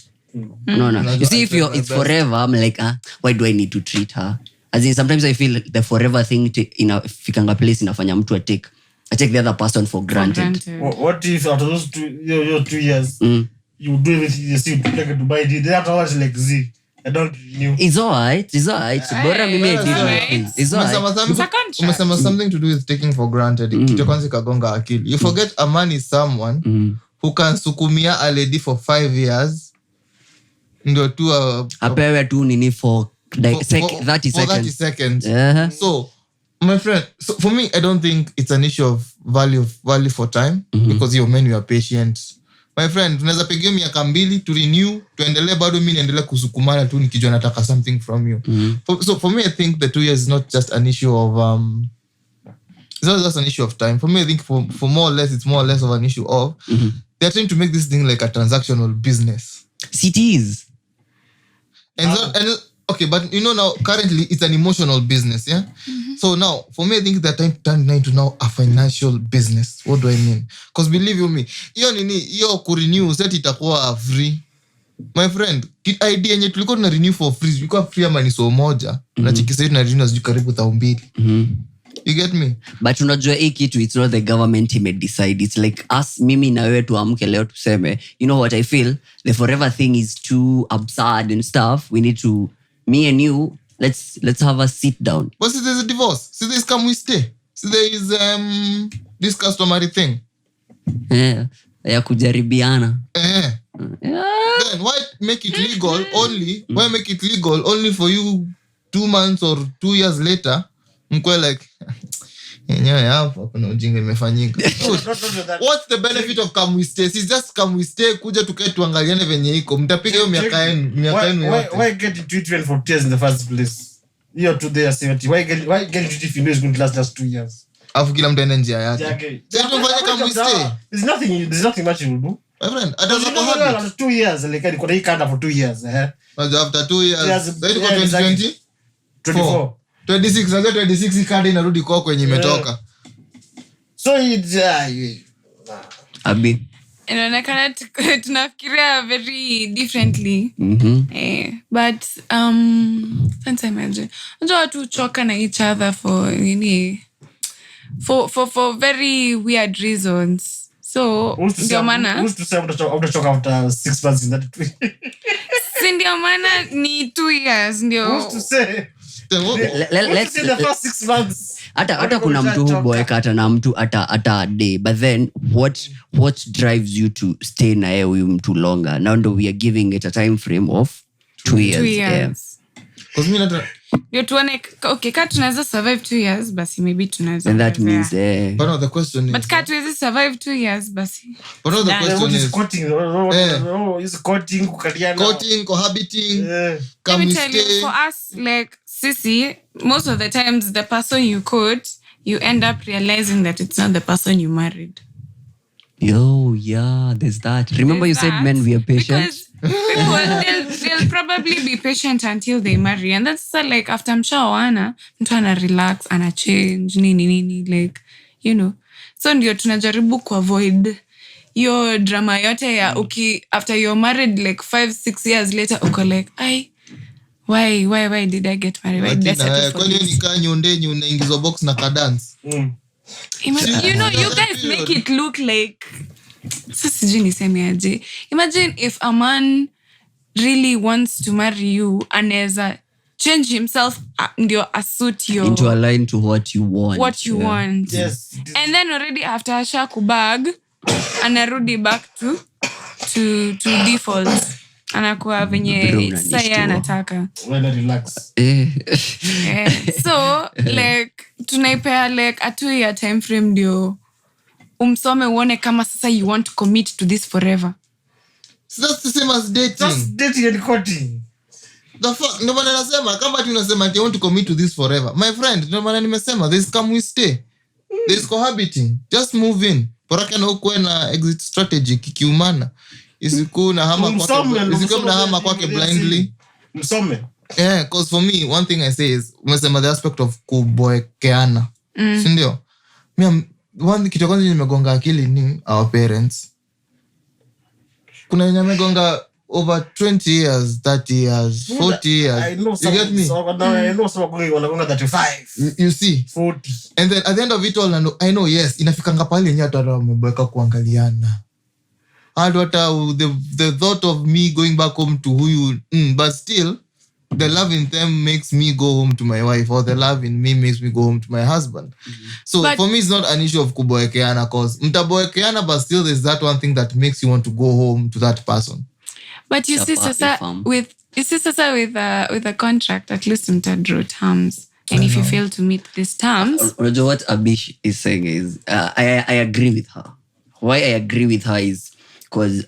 No. You see, if it's forever, I'm like, why do I need to treat her? As in, sometimes I feel the forever thing fikanga place inafanya mtu I take the other person for granted. What if after those 2 years, you do everything you see, like a Dubai did, they afterwards like Z. I don't knew. It's alright. Bora mimi I did my thing. It's alright. Umesema something to do with taking for granted. Kitu kwanza kagonga akili. You forget a man is someone who can sukumia a lady for 5 years. Ndio tu apewe tu nini for 30 seconds. So my friend, so for me I don't think it's an issue of value for time because you men you are patient. My friend, tunaweza pigia miaka 2 to renew, tuendelee bado mimi niendelee kusukumana tu nikijua nataka something from you. So for me I think the 2 years is not just an issue of It's not just an issue of time. For me, I think for more or less, it's more or less of an issue of they're trying to make this thing like a transactional business. Cities. And okay, but now currently it's an emotional business, yeah. So now for me, I think they're trying to turn it into now a financial business. What do I mean? Because believe you me, hiyo kurenew set itakuwa free. My friend, idea yenye tulikuwa tuna renew for free, ilikuwa free ama ni so moja. Na chikisa tuna renew sijui karibu 2,000. You get me? But unajua hii kitu, it's not the government may decide. It's like us, mimi na wewe tuamke leo tuseme, you know what I feel? The forever thing is too absurd and stuff. We need to, me and you, let's have a sit down. But see, there's a divorce. See, there's come we stay. See, there is this customary thing. Yeah, ya kujaribiana. Then why make it legal only? Why make it legal only for you 2 months or 2 years later? Mkwe like yenyewe hapo kuna ujinga imefanyika. What's the benefit of come we stay? It's just come we stay kuja tukae tuangaliane venye iko. Mtapiga hiyo miaka yenu yote. Why get into it for years in the first place? You're to there 70. Why get into it if you know it's going to last just 2 years? Afu kila mtu anaenda njia yake. Come we stay. There's nothing much you will do. My friend, after 2 years like niko na hii kanda for 2 years after 2 years. Then kwa 2020 24 26 na 26 kanda inarudi kwa kwenye imetoka. So it's Abi. Inaonekana tunafikiria very differently. But can't imagine. Unajua watu huchoka na each other for for very weird reasons. So ndio maana who's to say utachoka after 6 months in that si ndio maana ni 2 years ndio. who's to say Let's see the first 6 months. hata kuna mtu huboeka hata na mtu hata a day, but then what drives you to stay na yeye huyu mtu longer? Now ndo we are giving it a time frame of 2 years. 2 years. Because me not Ndio tuone okay kama tunaweza survive 2 years basi maybe tunaweza. And that means but no, the question is but kama tuwezi survive 2 years basi. but no, the question is Courting kukaliana. courting, cohabiting, Let come me we tell you, stay. for us, like sisi, most of the times the person you court, you end up realizing that it's not the person you married. Yo, yeah, there's that. Remember you said men we are patient? Because people, they'll probably be patient until they marry. And that's like after mshaoana, mtu ana relax, ana change, nini, like, you know. So ndio tunajaribu kuavoid your drama yote ya after you're married like 5-6 years later uko like why did I get married? Why did I settle for kwani this? nikaa nyondenyi unaingizwa box na kadance. You know, you guys make it look like sijui niseme aje. Imagine if a man really wants to marry you, anaweza change himself ndio asuit your into align to what you want. want. Yes. And then already after asha kubag anarudi back to default. Anakuwa venye sasa anataka. When I relax. So like tunaipea like a 2 year time frame ndio umsome uone kama sasa you want to commit to this forever. So that's the same as dating. Just dating and courting. The fuck, ndio maana nasema kama ati unasema ati I want to commit to this forever. My friend, ndio maana nimesema there's come we stay. There's cohabiting. Just move in. Poraka na ukuwe na exit strategy kikiumana. Isiku na hama kwake blindly. Msome. Yeah, because for me, one thing I say is umesema the aspect of kuboekeana. Si ndio? One kitu kwanza nimegonga akili ni our parents. Kuna wenye wamegonga over 20 years, 30 years, 40 years. I know you some, get me? I know some wanagonga 35. You see? 40. And then at the end of it all, I know yes, inafikanga pale yenye hata wameboeka kuangaliana. And what the thought of me going back home to huyu, but still, the love in them makes me go home to my wife, or the love in me makes me go home to my husband. So but for me, it's not an issue of kuboekeana, cause mtaboekeana, but still there's that one thing that makes you want to go home to that person. But you see, sasa with a contract, at least mtadraw terms. And if you fail to meet these terms, what Abish is saying is, I agree with her. Why I agree with her is because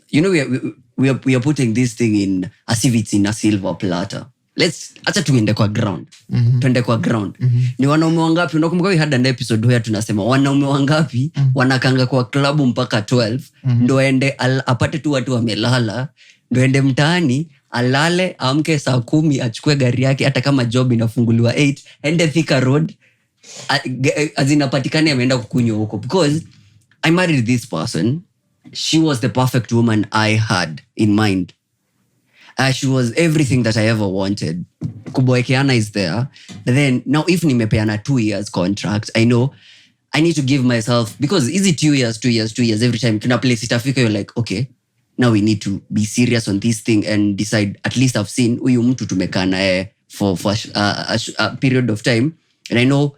we are putting this thing in as if it's in a silver platter. acha tuende kwa ground. Tuende kwa ground. Ni wanaume wangapi? Unakumbuka we had an episode where tunasema wanaume wangapi wanakanga kwa klabu mpaka 12 ndo ende apate tu watu wamelala, ndo ende mtaani alale, amke saa 10 achukue gari yake, hata kama job inafunguliwa 8 ende Thika Road azinapatikane ameenda kukunywa huko. Because I married this person, she was the perfect woman I had in mind. She was everything that I ever wanted. Kuboekeana is there. But then now if nimepeana 2 years contract, I know I need to give myself, because is it 2 years every time kuna place itafika, you're like, okay, now we need to be serious on this thing and decide, at least I've seen huyu mtu tumekaa naye for a period of time and I know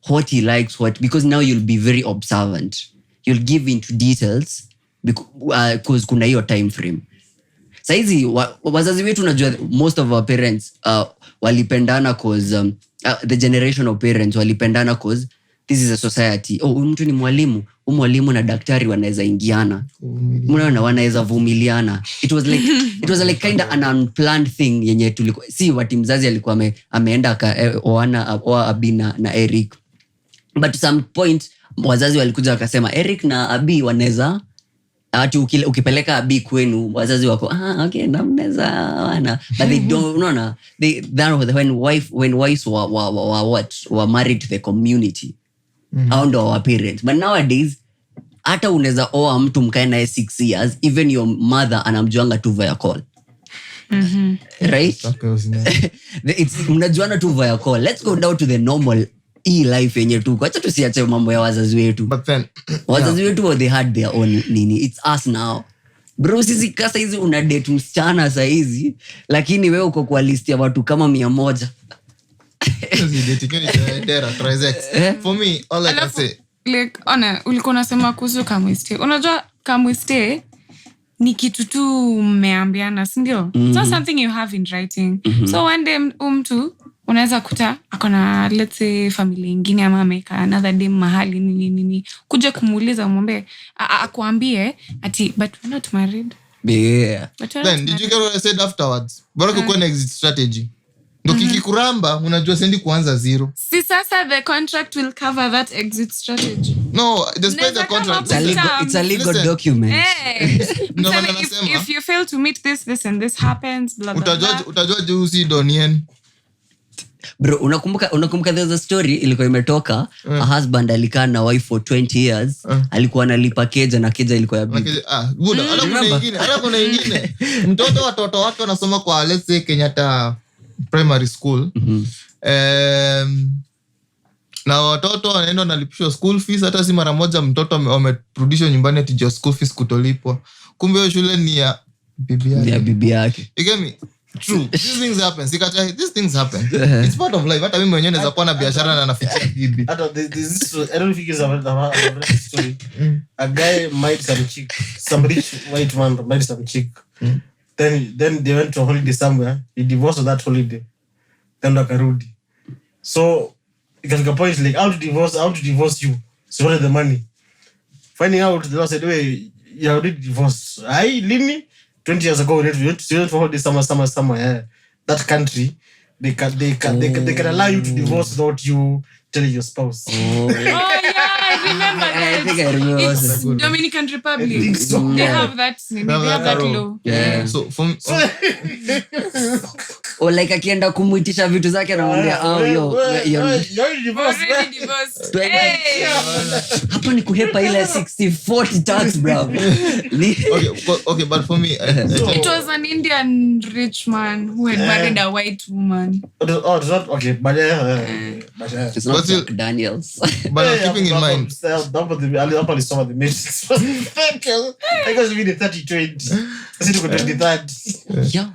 what he likes, because now you'll be very observant. You'll give into details because kuna hiyo time frame. Saizi wazazi wetu, unajua most of our parents walipendana cause the generation of parents walipendana cause this is a society. Mtu ni mwalimu, mwalimu na daktari wanaweza ingiana, mnaona, wanaweza vumiliana. It was like kind of an unplanned thing yenye tulikuwa si wati mzazi alikuwa ameenda oana Abi na Eric, but to some point wazazi walikuja wakasema Eric na Abi wanaweza, ati ukipeleka Abi kwenu wazazi wako okay na mnaweza wana, but they don't, unaona, when wives were married to the community au ndo our parents. But nowadays hata unaweza oa mtu mkae naye 6 years, even your mother anamjuanga tu via call. Right? Mnajuana tu via call. Let's go down to the normal life yenye tu. Acha tusiache mambo ya wazazi wetu. But then wazazi wetu they had their own nini. It's us now. Bro, sisi kasa hizi una date msichana saa hizi, lakini wewe uko kwa list ya watu kama 100. For me, all I can say, like, ulikuwa unasema kuhusu kamwiste. Unajua kamwiste ni kitu tu mmeambiana, si ndio? So something you have in writing. So one day mtu unaweza kuta akona, let's say, familia ingine ama ameka another day mahali nini kuja kumuuliza mwombe akuambie ati but we're not married. Yeah. Then did you get what I said afterwards? Bora kukuwa na exit strategy. Ndo kikikuramba unajua sendi kuanza 0. Si sasa the contract will cover that exit strategy. No, despite the contract, it's a legal document. Hey. If you fail to meet this and this happens, blah blah blah. Utajua juzi Donien. Bro, unakumbuka there's a story ilikuwa imetoka, a husband alikaa na wife for 20 years, alikuwa analipa keja na keja ilikuwa ya bibi. Buda, ala kuna ingine. Watoto wake wanasoma kwa, let's say, Kenyatta primary school. Na watoto wanaenda wanalipishwa school fees, hata si mara moja mtoto amerudishwa nyumbani ati just school fees kutolipwa. Kumbe hiyo shule ni ya bibi yake. You get me? True. These things happen. These things happen. It's part of life. Hata mimi mwenyewe naweza kuwa na biashara na nafikia bibi. I don't think it's a story. A guy married some chick, some rich white man married some chick. Then they went to a holiday somewhere. He divorced on that holiday. Then wakarudi. So ikafika point like, how to divorce you? So what is the money? Finding out, the law said, "Wait, you already divorced." Lini? 20 years ago, we went for holiday somewhere. Yeah. That country, they can allow you to divorce without you telling your spouse. Oh yeah, I remember that. I think I remember. It's Dominican Republic. I think so. They have that. They have that law. Yeah. So like akienda kumuitisha vitu zake anamwambia You're divorced. Already divorced. Hey. Hapo ni kuhepa ile 60-40 tax, bro. okay, but for me, It was an Indian rich man who had married a white woman. It's not okay, but It's not Jack Daniels. but keeping in mind, I'll some of the matrix. Because we did 30-20. I said we could do that. Yeah.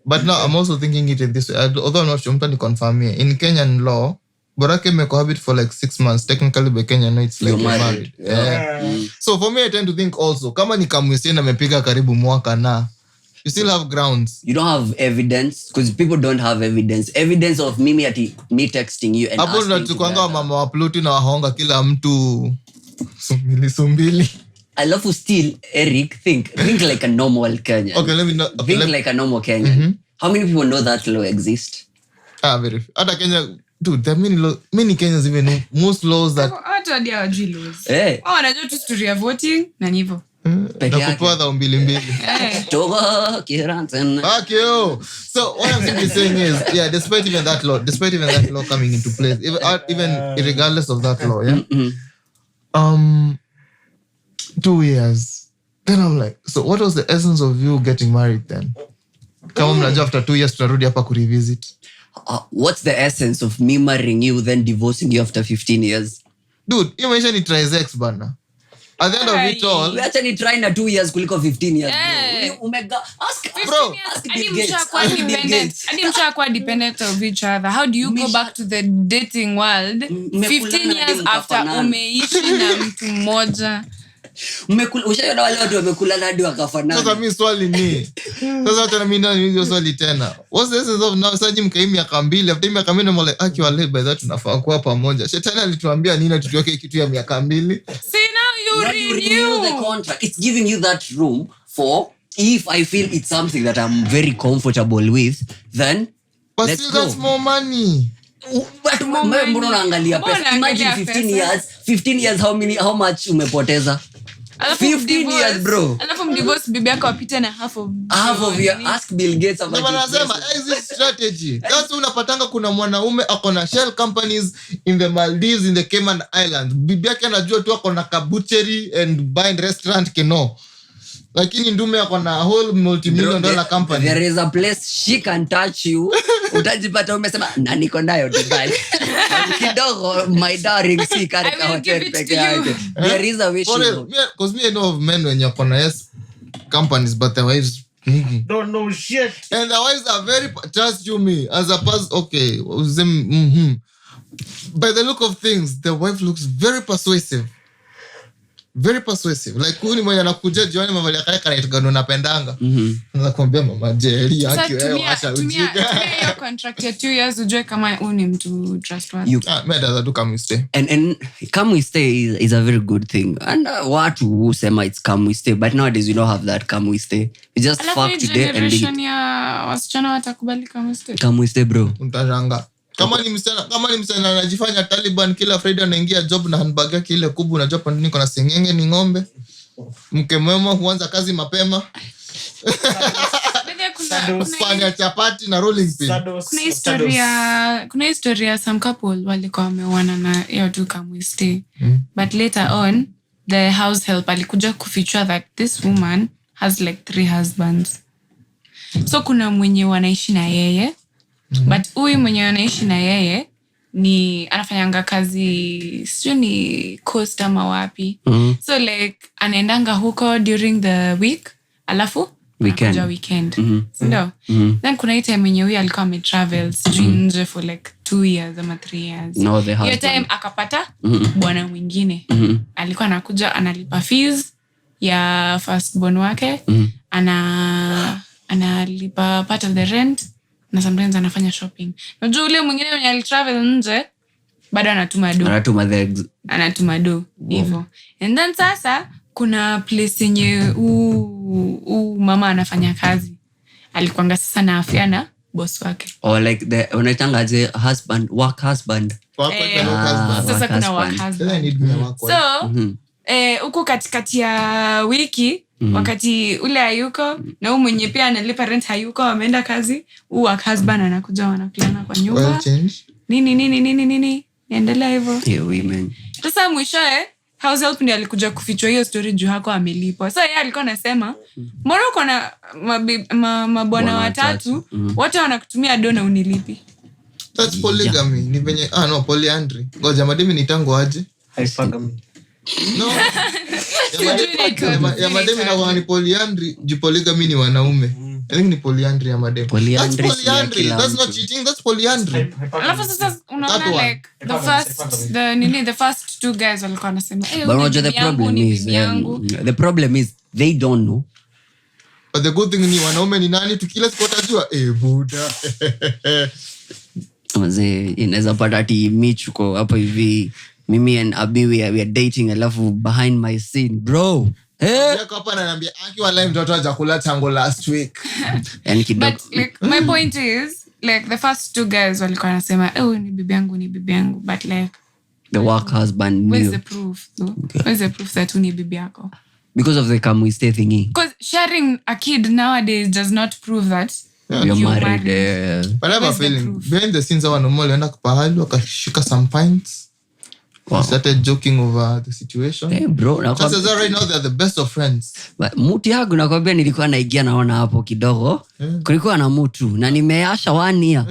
But now I'm also thinking it in this way. Although I'm not sure, I'm confirm me. In Kenyan law, Borake may cohabit for like 6 months. Technically, by Kenyan law, it's like you're married. Yeah. So for me, I tend to think also, kama ni kamwisi na mepiga karibu mwaka na, you still have grounds. You don't have evidence because people don't have evidence of me texting you and hapo asking tunachukuanga mama wa Pluti na wahonga kila mtu sumbili. I love to still, Eric, think like a normal Kenyan. Okay, let me know. Think like a normal Kenyan. How many people know that law exists? Very few. Hata Kenya, dude, there are many Kenyans even know most laws that Watu hadi hawajui laws. Eh. Wao wanajua tu story ya voting na ni hivyo. Peke na yake. kupewa dhao mbili. Toba, Kiranten. Okay, so what I'm simply saying is, yeah, despite even that law coming into place, even regardless of that law, yeah, 2 years. Then I'm like, so what was the essence of you getting married then? Kama mnajua after 2 years tunarudi hapa kurevisit. What's the essence of me marrying you then divorcing you after 15 years? Dude, you mentioned it trisex bana. At the end of it all, We actually try na 2 years kuliko 15 years. Eh. Bro. Ask bro, Hadi mshakuwa dependent of each other. How do you go back to the dating world 15 years after umeishi na mtu mmoja? Ushaona wale watu wamekulana hadi wakafanana. sasa mimi swali ni sasa hata mimi nani hiyo swali tena. What's the essence of now saji mkai miaka 2 after miaka 2 mole akiwa late by that tunafaa kuwa pamoja. Shetani alituambia nini tutuweke kitu ya miaka 2? See now you renew the contract. It's giving you that room for if I feel it's something that I'm very comfortable with, then But let's still go. that's more money. Mbona unaangalia pesa? Imagine 15 years how much umepoteza? 15 years bro. Alafu mdivorce bibi yako apite na half of Your ask Bill Gates about Ndio nasema exit strategy. That's unapatanga kuna mwanaume ako na shell companies in the Maldives, in the Cayman Islands. Bibi yake anajua tu ako na butchery and buying restaurant kino. Lakini ndume ako na whole multi-million-dollar company. There is a place she can touch you. Utajipata umesema na niko nayo Dubai. Kidogo my darling si karika hotel peke yake. There is a way she knows. Because me I know of men when you're on companies but their wives Don't know shit. and the wives are very trust you me as a person. Okay, by the look of things the wife looks very persuasive. Like huyu mwenye anakuja jioni mavalia kale kanaitagano napendanga. Nakwambia mama Jerry yake wewe acha ujinga. Hiyo contract ya 2 years ujue kama huyu ni mtu trustworthy. Mimi does do come we stay. And come we stay is a very good thing. And watu who sema it's come we stay, but nowadays we don't have that come we stay. We just fuck today and generation ya wasichana watakubali kama stay. come we stay bro. Utajanga. Kama ni msichana anajifanya Taliban kila Friday anaingia job na handbag yake ile kubwa unajua pande niko na sengenge ni ng'ombe. Mke mwema huanza kazi mapema. Kufanya chapati na rolling pin. Kuna historia some couple walikuwa wameoana na hiyo tu kama stay. But later on the house help alikuja kufichua that this woman has like 3 husbands. So kuna mwenye wanaishi na yeye. But huyu mwenye anaishi na yeye ni anafanyanga kazi sio ni coast ama wapi. So like anaendanga huko during the week alafu weekend. Ndio. Then kuna ile time yenye huyu alikuwa ametravel sijui nje for like 2 years ama 3 years. Hiyo time akapata bwana mwingine. Alikuwa anakuja analipa fees ya first born wake. Analipa part of the rent. Na sometimes anafanya shopping. Unajua ule mwingine mwenye alitravel nje bado anatuma do hivyo. And then sasa kuna place yenye mama anafanya kazi. Alikuanga sasa na afya na boss wake. Or like the unaitangaje work husband. Sasa kuna work husband. So huko katikati ya wiki wakati ule hayuko na huyu mwenye pia analipa rent hayuko ameenda kazi, huyu work husband anakuja wanaplana kwa nyumba. Nini endelea hivyo. Yeah, women. Sasa mwishoe house help ndiye alikuja kufichua hiyo story juu hako amelipwa. So yeye alikuwa anasema mbona uko na mabwana watatu wote wanakutumia dona unilipi. That's polygamy. Ni venye polyandry. Ngoja mademi ni tango aje? Hypergamy. No. Ya mademi na wani polyandry, ju polygamy ni wanaume. I think ni polyandry ya mademi. That's polyandry. That's not cheating, that's polyandry. Alafu sasa unaona like the first 2 guys walikuwa wanasema but the problem is they don't know. But the good thing ni wanaume ni nani tukila siku watajua buda. Mzee inaweza pata ati michuko hapo hivi mimi and Abi we are dating alafu behind my scene bro Yako hapa ananiambia akiwa live mtoto hajakula tangu last week. And kidogo. But like my point is like the first two guys walikuwa wanasema ni bibi yangu but like the work husband where's knew. the proof though? Where's the proof that ni bibi yako? Because of the come we stay thingy. Because sharing a kid nowadays does not prove that You're married. But I have a Where's the feeling proof? behind the scenes hawa normal walienda kupahali wakashika some pints. Wow. Started joking over the situation. Hey bro, Chances are right now they're the best of friends. muti yangu nakwambia nilikuwa naigia naona hapo kidogo. Kulikuwa na mutu na nimeasha 1 year.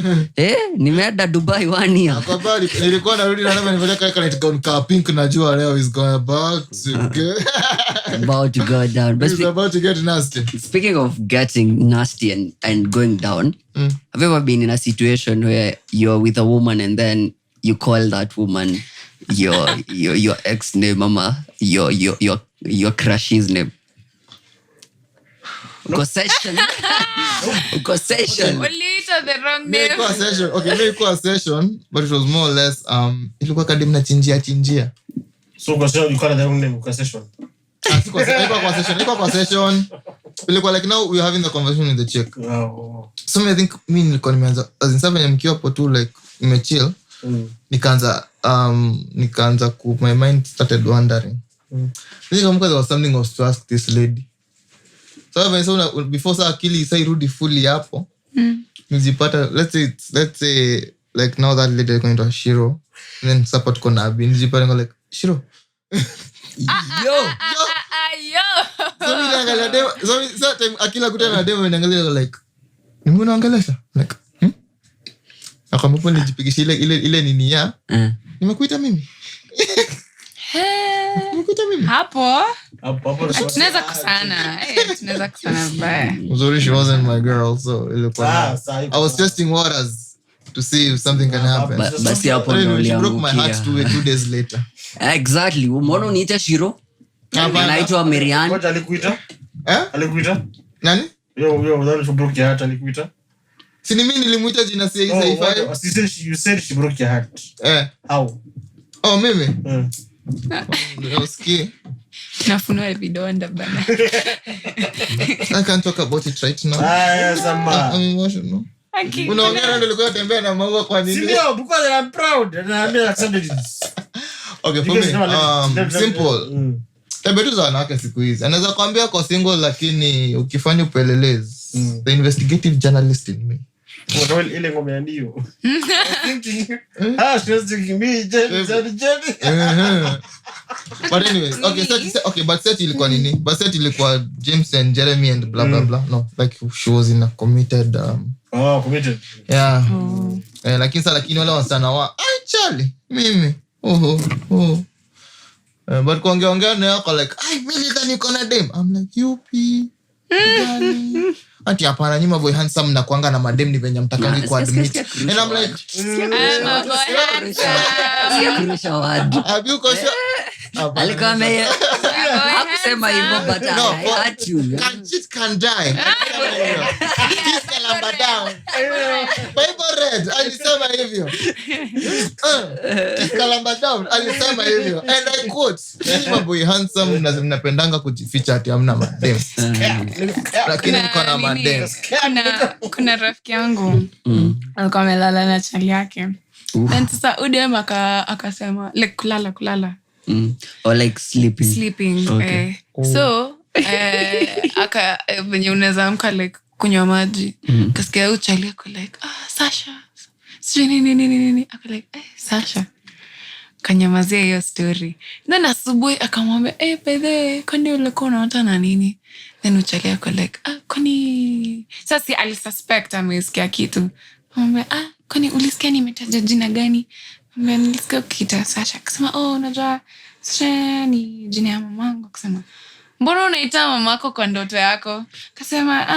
Nimeenda Dubai 1 year. Nakwambia nilikuwa narudi na namba nilipeleka kale ka pink najua leo is going about to go down. But it's about to get nasty. speaking of getting nasty and going down, have you ever been in a situation where you're with a woman and then you call that woman your ex name, mama, your crush's name? Concession. Uliita the wrong name. Ilikuwa session, but it was more or less ilikuwa kadem na chinjia. So you call it the wrong name, concession. Ilikuwa kwa session. Ilikuwa like now we're having the conversation with the chick. Oh. So I think mimi nilikuwa nimeanza as in 7 mkiwa hapo tu like nimechill. Nikaanza my mind started wandering. I think there was something I was to ask this lady. So before sa akili isa irudi fully hapo. Nijipata let's say like now that lady is going to Shiro and then support kona Abi. Nijipata ngo like Shiro. Yo. So mimi naangalia demo. So time akila kutana demo naangalia like nimeona angelesha like akampo nijipigisha ile nini ya nimekuita mimi. Hapo tunaweza kusana baya. Sorry, she wasn't my girl, so I was testing waters to see if something can happen. Basi hapo Anyway, she broke my heart 2 days later. Exactly. Umeona uniita Shiro? Anaitwa Miriam. Ngoja alikuita? Alikuita? Nani? Yo, udhani she broke your heart alikuita? Si ni mimi nilimuita jina CI. You said she broke your heart. How? Oh, mimi? Usikie. Nafunua vidonda bana. I can't talk about it right now. I'm emotional. Unaongea ndio ulikuwa tembea na maua kwa nini? Ndio, because I'm proud and I'm accepted. Okay, for me, simple. Tabetu za wanawake siku hizi. Anaweza kuambia kwa single lakini ukifanya upelelezi. The investigative journalist in me. Ile ngome ndio. She was thinking me, Jenny. But anyway, but set ilikuwa nini? But set ilikuwa James and Jeremy and blah blah blah. No, like she was in a committed committed. Yeah. Lakini wale wasana wa Charlie mimi. But kuongea na yako like mimi ndani kona dem. I'm like yupi. Ati hapana nyuma boy handsome na kuanga na madem ni venye mtakangi ku admit. And I'm like alikuwa meye hakusema hivyo but I hurt you. Can cheat, can die. Kiss kalamba down. Bible read alisema hivyo. Kiss kalamba down alisema hivyo. And I quote, nyuma boy handsome na mnapendanga kujificha ati hamna madem. Lakini mko na madem. Kuna rafiki yangu alikuwa amelala na chali yake. Then sasa udem akasema like kulala. Or like sleeping. Okay. So venye unaweza amka like kunywa maji. Kasikia uchali yako like Sasha. Sijui nini. Ako like Sasha. Kanyamazia hiyo story. Then asubuhi akamwambia by the way kwani ulikuwa unaota na nini? Then uchali yako like kwani sasa alisuspect amesikia kitu. Akamwambia kwani ulisikia nimetaja jina gani? Nilisikia ukiita Sasha. Akasema unajua Sasha ni jina ya mamangu. Akasema mbona unaita mamako kwa ndoto yako? Akasema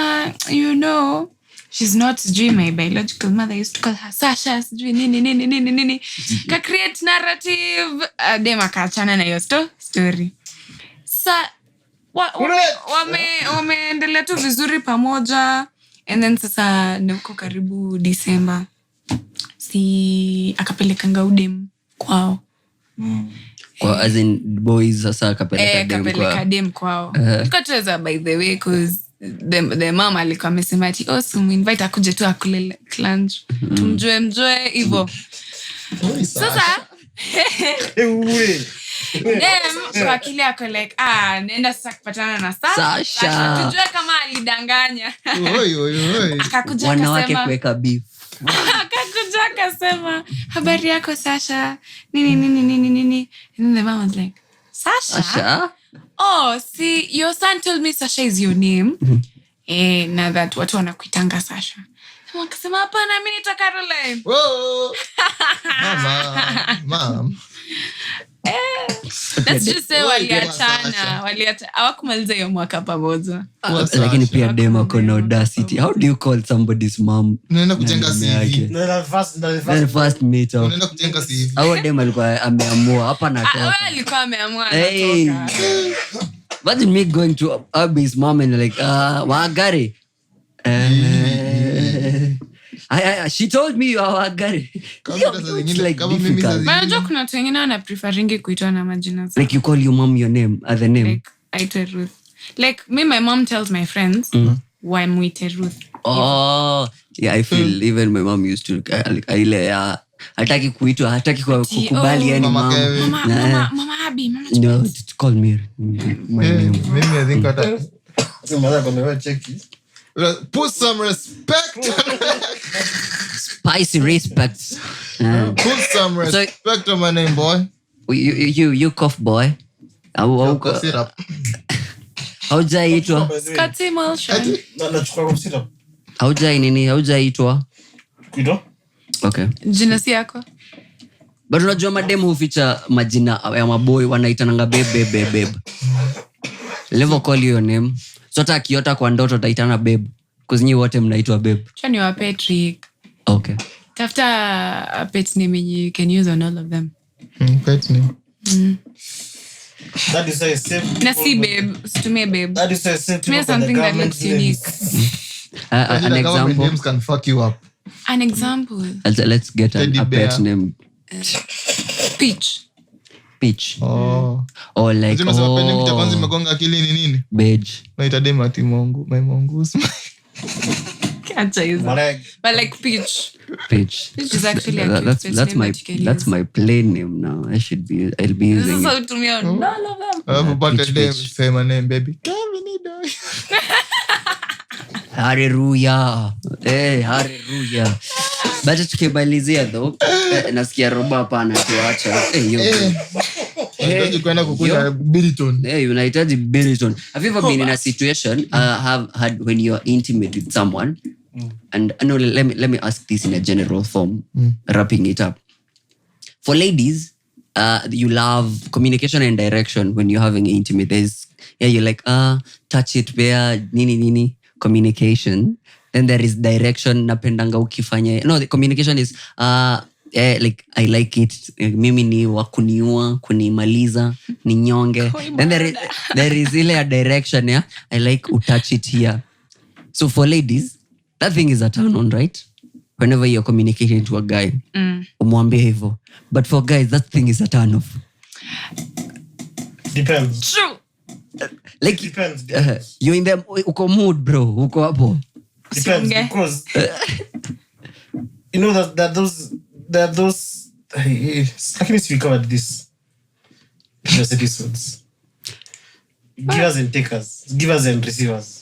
she's not my biological mother. I used to call her Sasha. Sijui nini. Ka create narrative. Dema kaachana na hiyo story. Sa wameendelea tu vizuri pamoja. And then sasa nuko karibu December. Si akapelekanga udem kwao. Kwa as in boys sasa kapeleka dem kwao. Tukacheza by the way cause the mama alikuwa amesema ati invite akuje tu akule lunch. Tumjue hivyo. Sasa dem kwa kile ako like nenda sasa kupatana na Sasha. Tujue kama alidanganya. Akakuja wanawake kuweka beef. Akakuja akasema habari yako Sasha nini and the mom was like Sasha? Oh, see, your son told me Sasha is your name. Na that watu wanakuitanga Sasha. Wakasema hapana mimi ni Caroline. Whoa. Mom. Let's just say waliachana hawakumaliza hiyo mwaka pamoja. Lakini pia dem ako na audacity. How do you call somebody's mom? Unaenda kujenga CV. Then first meet up. Unaenda kujenga CV. Au dem alikuwa ameamua hapa natoka. Alikuwa ameamua anatoka. Imagine me going to Abby's mom and like Wagari. She told me you are Wagari. Unajua kuna watu wengine wana preferingi kuitwa na majina zao. Like you call your mom your name, other name. Like aitwe Ruth. Like me, my mom tells my friends why mwite Ruth. Oh, yeah, I feel even my mom used to hataki kuitwa, hataki kukubali yani mama Abby, mama. No, call me my name. Mimi I think put some respect. Spicy respect. Put some respect on my name, boy. You cough boy. Haujaitwa. Scotty Molshan. Haujaitwa. Kuitwa? Okay. Jina si yako? But unajua mademu huficha majina ya maboy wanaitananga babe. Never call your name. So hata akiota kwa ndoto ataitana babe. Because nyi wote mnaitwa babe. Chani wa Patrick. Okay. Tafuta a pet name you can use on all of them. Pet name. That is a safe. Na si babe. Situmie babe. That is a safe. Tumia something that looks unique. An example. Names can fuck you up. An example. Let's get a pet name. Peach. Oh. Or like kwanza imegonga akili ni nini? Beige. Naita dem ati mongu, my mongoose. Can't say that. But like Peach. Peach is actually a cute pet name that's my plain name now. I'll be using this is how to me on all of them. But the name, say my name, baby. Hallelujah. Hallelujah. But tukimalizia though, nasikia roba hapa anatuacha. Unataka kwenda kukuta Billiton. Unahitaji Billiton. Have you ever been in a situation have had when you're intimate with someone? And no, let me ask this in a general form, wrapping it up. For ladies, you love communication and direction when you're having intimate. You're like, touch it where, nini, communication. Then there is direction, napendanga ukifanya. No, the communication is, like, I like it. Mimi ni wakuniua, kunimaliza, ninyonge. Then there is ile a direction, yeah? I like touch it here. So for ladies, that thing is a turn on, right? Whenever you're communicating to a guy, umwambie hivyo. But for guys, that thing is a turn off. Depends. True. Like, Depends. You're in the uko mood, bro. Uko hapo. Depends because you know that those I can speak about this in those episodes. Givers and takers, givers and receivers.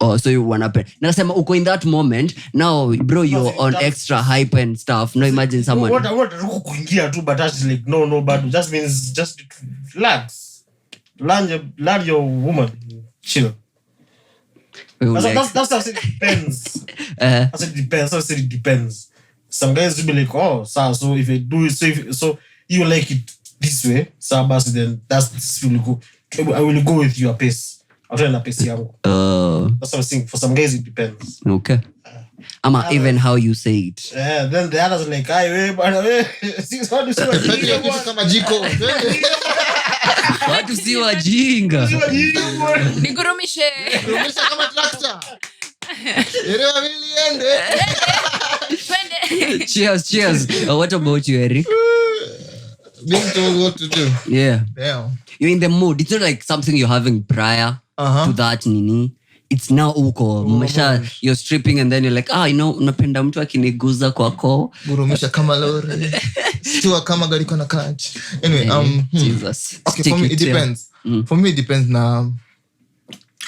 Oh, so you wanna pay. Nasema uko in that moment now, bro. You're on extra hype and stuff. No, imagine someone. What kuingia tu, but actually like no, but just means just relax, learn your woman, chill. That's how it depends. That's it depends. That's how it depends. Some guys will be like, oh, so if I do it, so you like it this way, so then that's will go. I will go with your pace. I'll try to pace yangu. That's what I'm saying. For some guys, it depends. Okay. Even how you say it. Yeah. Then the others are like, Watu si wajinga. Nigurumishe. Rumisha kama tractor. Elewa vile iende. Cheers. What about you, Eric? being told what to do. Yeah. Damn. You're in the mood. It's not like something you're having prior to that nini. It's now uko. You're stripping and then you're like, unapenda mtu akiniguza kwako. Gurumisha kama lori. Stua kama gari kona clutch. Anyway, Jesus. Okay, for me it depends. For me it depends na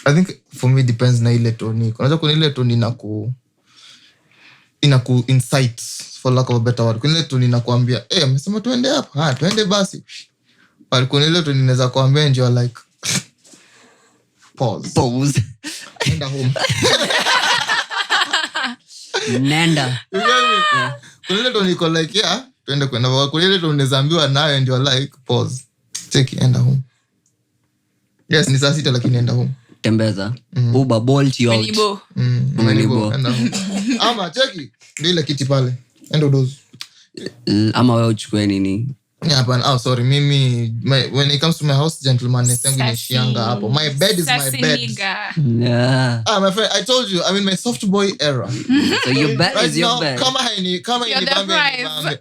I think for me it depends na ile toni. Unaweza kuna ile toni inaku insight for lack of a better word. Kuna ile toni inakuambia, amesema tuende hapa. Tuende basi. But kuna ile toni inaweza kuambia and you're like pause. Enda home. Nenda. Kuna ile toni iko like tuende kwenda. Kuna ile toni unaweza ambiwa nayo and you're like pause. Take enda home. Yes, ni saa 6 lakini enda home. Tembeza. Uber bolt you out. Umenibo. Ama cheki ndio ile kiti pale. Enda doze. Ama wewe uchukue nini? Yeah, but sorry, mimi when it comes to my house gentleman yangu nishianga hapo. My bed is my bed. Yeah. My friend, I told you, I'm in my soft boy era. So your bed right is your now, bed. Kama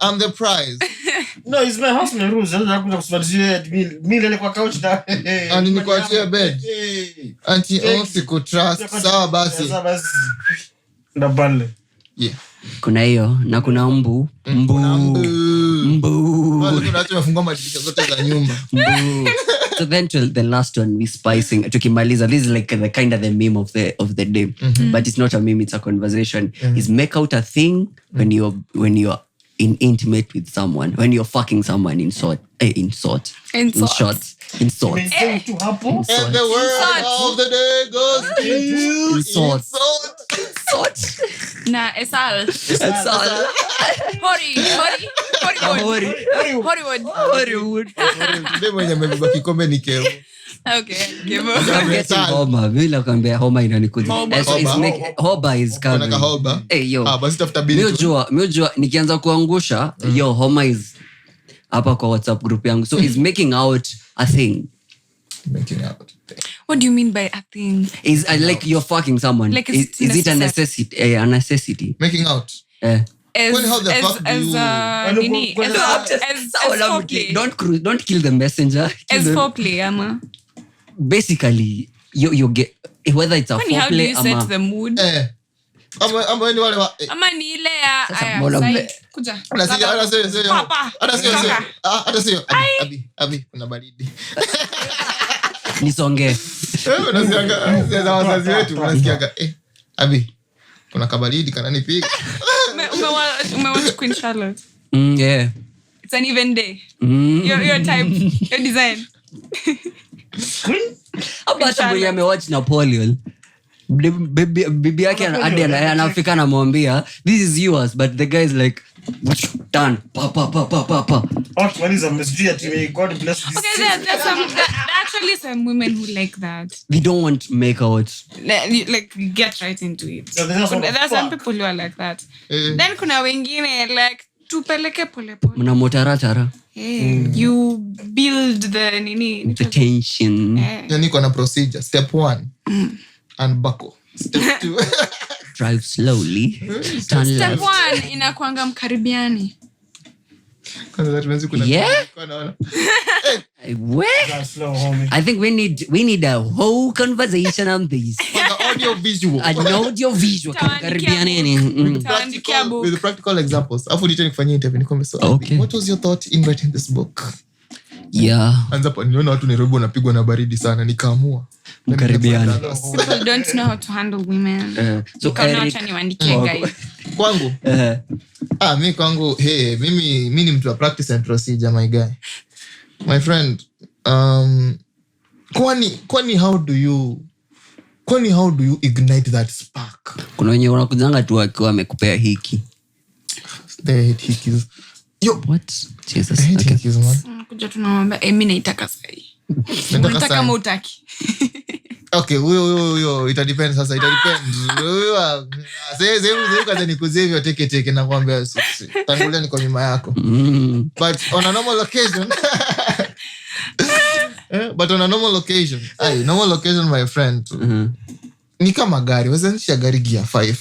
I'm the prize. No, it's my house my rules. Ndio nakuja kusubadilia mimi ile kwa couch na. And nikuachia bed. Anti siku trust. Sawa basi. Ndabale. Yeah. Kuna hiyo na kuna mbu. Wale tunaacha mfunga madirisha zote za nyumba. So then the last one we spicing tukimaliza, this is like the kind of the meme of the day, but it's not a meme, it's a conversation. Is make out a thing when you're intimate with someone, when you're fucking someone in short. And the word of the day goes to sort. Na esal. Hollywood. Today mwenye amebeba kikombe ni Kevo. Okay, homa vile kwambia homa inanikuja. Hoba is coming. Kuna hoba. Basi tafuta bili. Miojua nikianza kuangusha yo homa is hapa kwa WhatsApp group yangu. So is making out a thing. What do you mean by a thing? Is like you're fucking someone. Like is it a necessity? A necessity. Making out. Don't kill the messenger. As foreplay, ama. Basically, you get whether it's a foreplay. How do you set the mood? Ama ni wale wa. Ama ni ile ya kuja. Hata sio. Abi, kuna baridi. Nisonge. Unasianga wazazi wetu unasikiaga Abi, kuna kabaridi kananipiga. Umewatch Queen Charlotte? Yeah. It's an even day. Your type, your design. Hapa mwenye amewatch Napoleon. Bibi yake anafika anamwambia this is yours, but the guy is like done pa. What is a mystery at me? God bless this. Okay, there's actually some women who like that. They don't want to make out. Like get right into it. So there's some people who are like that. Then kuna wengine like tupeleke pole. Mna motaratara. You build the tension. Yani kuna procedure. Step 1. Unbuckle. Step 2. Drive slowly. Turn Step left. 1 inakuanga mkaribiani. Yeah. I think we need a whole conversation on this. Audio visual. With practical examples. Afu nita nikufanyia interview nikombe so. Okay. What was your thought in writing this book? Yeah. Anza pa niona watu Nairobi wanapigwa na baridi sana nikaamua. Mkaribiani. People don't know how to handle women. So Eric, niwaandikie guys. Kwangu. Mimi kwangu mimi ni mtu wa practice and procedure my guy. My friend, kwani how do you ignite that spark? Kuna wenye wanakujanga tu akiwa amekupea hiki. They hate hikis. Yo, what? Jesus. I hate hikis, man. Kuja tunamwambia mimi naitaka sahi. Nataka kama utaki. Okay, huyo ita depend sasa, ita depend. Sasa kaza nikuzevyo teke na kwambia tangulia niko nyuma yako. But on a normal occasion, my friend, ni kama gari, wazanisha gari gear 5.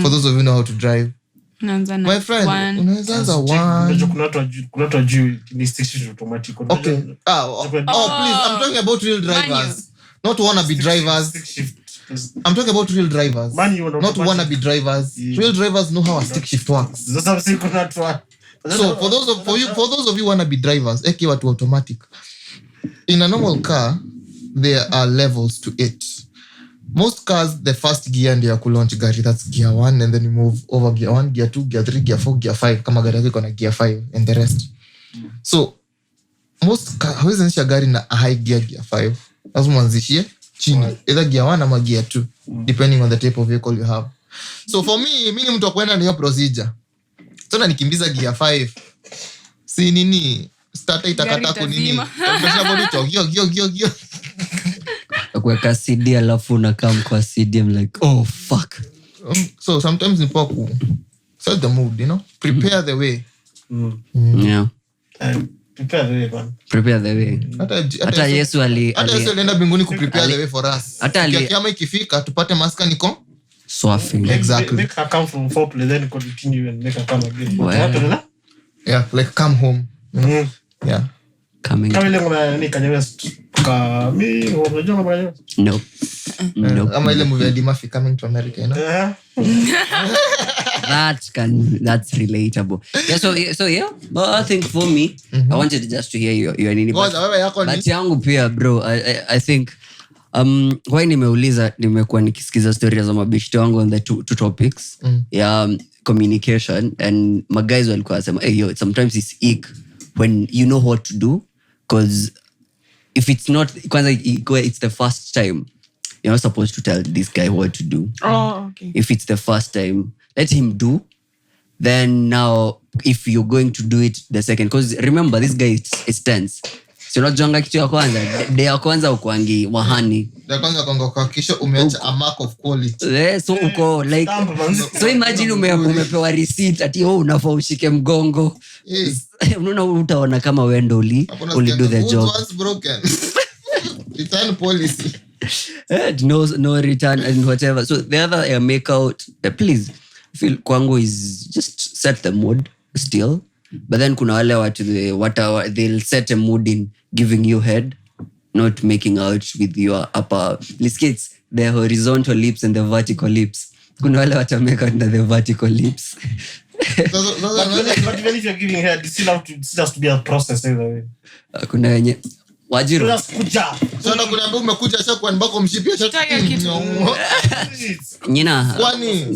For those of you know how to drive, Unaanza na My friend, one. unaweza anza Unajua 1. kuna watu wajui ni stick shift automatic. Okay. Please, I'm talking about real drivers. Not wannabe drivers. Stick shift. I'm talking about real drivers. Manual Not automatic. wannabe drivers. Yeah. Real drivers know how a stick shift works. Sasa sisi kuna watu So for those of you wannabe drivers, eki watu automatic. In a normal car, there are levels to it. Most cars, the first gear ndio ya kulaunch gari, that's gear 1, and then you move over gear 1, gear 2, gear 3, gear 4, gear 5, kama gari yako iko na gear 5 and the rest. So most car, hawezi anzisha gari na high gear 5. Lazima anzishie chini, either gear 1 ama gear 2, depending on the type of vehicle you have. So for me, mimi ni mtu wa kuenda na hiyo procedure. So na nikimbiza gear 5. Si nini, starter itakata kunini. Tunasema bodi gio. Kuweka CD alafu unakaa kwa CD, I'm like, oh fuck. So sometimes ni poku set the mood, you know, prepare the way. Yeah. prepare the way, Prepare the way. Hata Yesu alienda mbinguni ku prepare the way for us. Hata Kiama ikifika tupate maska niko swapping. Exactly. Make her come from foreplay, then continue and make her come again. Well. Yeah, like come home. Yeah. Coming. Kama ile ngoma ni Kanye West. Unajua ngoma gani? Nope. Ama ile movie ya Eddie Murphy Coming to America, you know? That's relatable. Yeah, so yeah. But I think for me, I wanted just to hear your nini. But yangu pia bro, I think why nimekuwa nikisikiza stories za mabishto wangu on the two topics. Yeah, communication, and my guys walikuwa wasema, hey yo, sometimes it's ick when you know what to do, because if it's not kwanza it's the first time, you're not supposed to tell this guy what to do. Okay. If it's the first time, let him do. Then now if you're going to do it the second, because remember this guy is tense. So not jonga kitu ya kwanza, day ya kwanza ukwangi wahani. Ya kwanza kwa kisha umeacha a mark of quality. So uko like, so imagine umepewa receipt ati unafaa ushike mgongo. Unaona utaona kama wewe ndo uli do the job. Once broken. Return policy. No return and whatever. So the other make out, please feel kwangu is just set the mood still. But then kuna wale watu they'll set a mood in giving you head, not making out with your upper lips, the horizontal lips and the vertical lips. Kuna wale watu make out the vertical lips. But even if you're giving head, it still has to be a process either way. Kuna wenye wajiro. Sana kuna ambaye umekuja sasa kwa nbako mshipia sasa. Nina. Kwani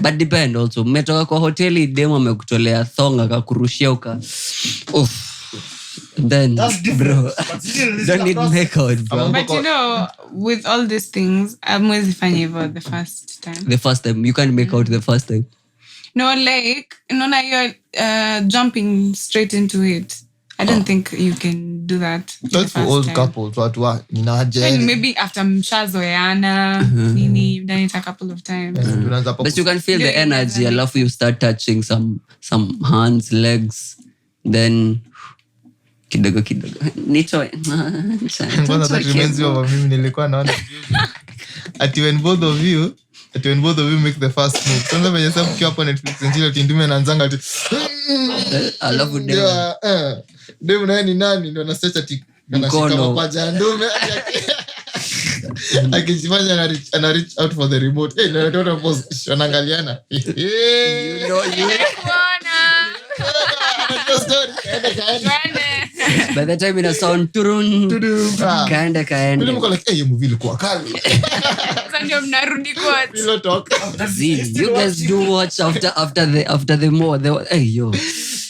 But depend also. Umetoka kwa hoteli demo amekutolea thong akakurushia uka. Then bro. Don't need make out, bro. But you know, with all these things, I'm always funny about the first time. The first time you can't make out the first time. No, like, now you're jumping straight into it. I don't think you can do that. That's for old couples. What? Maybe after mshazoeana, nini, you've done it a couple of times. But you can feel the energy. I love you start touching some hands, legs, then kidogo. Nitoe. Kwanza that reminds me of mimi nilikuwa naona ati when both of you make the first move. Kwanza venye sababu kiwa hapo Netflix njilo tindume anaanzanga ati I love them. Demu naye ni nani ndio anastretch ati anashika mapaja ya ndume akijifanya ana reach out for the remote. Hey, na ndio pose wanaangaliana. You know. By the time ina sound turun kaenda Mimi niko like hey movie ilikuwa kali. Sasa ndio mnarudi kwa Pillow talk. You guys do watch after the more hey yo.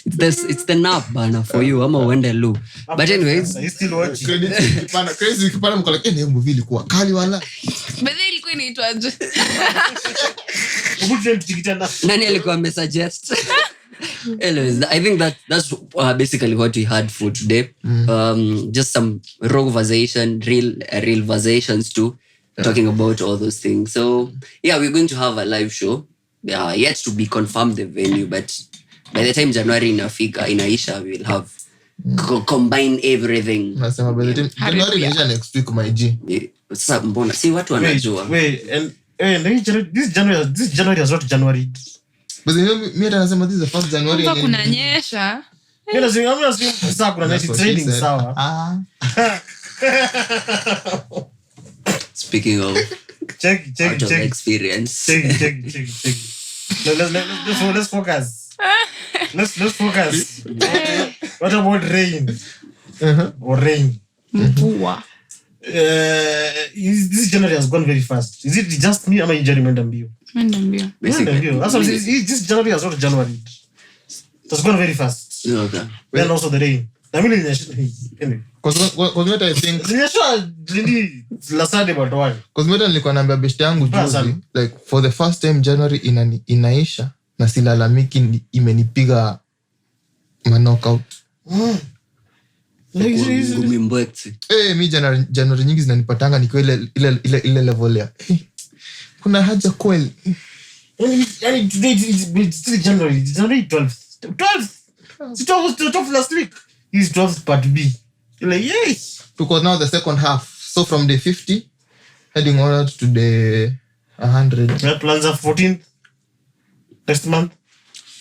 It's the nap bana for you. I'm a wende lu. But anyways, I still watch. Crazy kipana mko like hey movie ilikuwa kali wala. But then ilikuwa inaitwaje? Nani alikuwa amesuggest? Anyways, I think that's basically what we had for today. Just some Real-versation, Real-versations too, talking about all those things. So yeah, we're going to have a live show. Yet to be confirmed the venue, but by the time January inaisha, we'll have combine everything. Nasema by the time January inaisha next week my G. Sasa mbona si watu wanajua. Wait, and this January is not January. But mimi hata nasema this is the first January. Hapa kunanyesha. Mimi nasema saa kuna night trading sawa. Speaking of Check experience. Let's focus. Let's focus. What about rain? Or rain? Mvua. This January has gone very fast. Is it just me? Am I January mbio? Mbio. That's what this January has not January. It has gone very fast. Okay. Then also the rain. I mean, Because what I think last Sunday but one. Because mimi nilikuwa naambia best yangu juzi like for the first time January inaisha na silalamiki imenipiga knockout. Mi January nyingi zinanipatanga nikiwa ile level ya kuna haja kweli. Yani today it's still January 12th. 12th last week. It's 12th part B. You're like, yes. Because now the second half. So from day 50 heading on to the 100. My plans are 14th next month.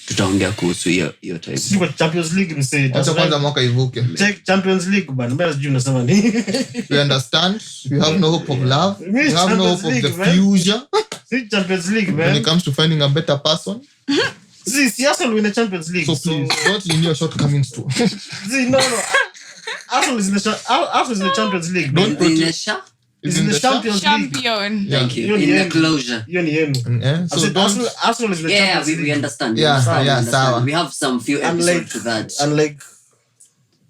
Tutaongea kuhusu hiyo time. Sio Champions League msee. Acha kwanza mwaka ivuke. Check Champions League bana. Mbona sijui unasema nini? We understand. We have no hope of love. We have no hope of the future. See Champions League, man. When it comes to finding a better person. See Arsenal win the Champions League. So please don't in your shortcomings too. See no. Arsenal is in the Champions League. Don't put Is in the Champions League. Champion. Thank you. In the closure. So Arsenal is in the Champions League. We understand. Yeah. We have some few episodes to that. Unlike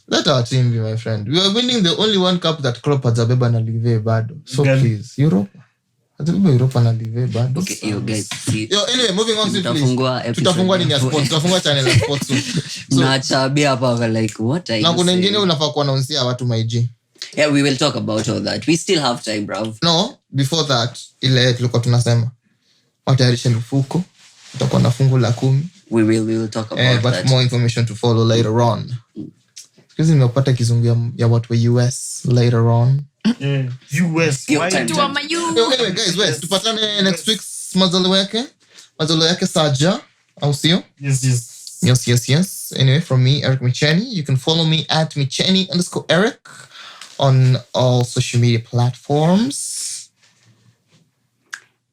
let our team be, my friend. We are winning the only one cup that Klopp hajabeba na Ligue bado. So please, Europe. Hajabeba Europa na Ligue bado. Okay, you guys see. Anyway, moving on swiftly. Tutafungua nini ya sports? Tutafungua channel ya sports. Mnachabia hapa like what are you? Na kuna nyingine unafaa kuannounce watu my G. Yeah, we will talk about all that. We still have time, bro. No, before that, ile tulikuwa tunasema watayarishe mifuko. Tutakuwa na fungu la 10. We will talk about but that. More information to follow later on. Because nimepata kizungu ya watu wa US later on. US. Anyway, guys, wait. Tupatane next week mazalo yake Saja. Au sio? Yes. Anyway, from me, Eric Micheni. You can follow me at Micheni_Eric on all social media platforms.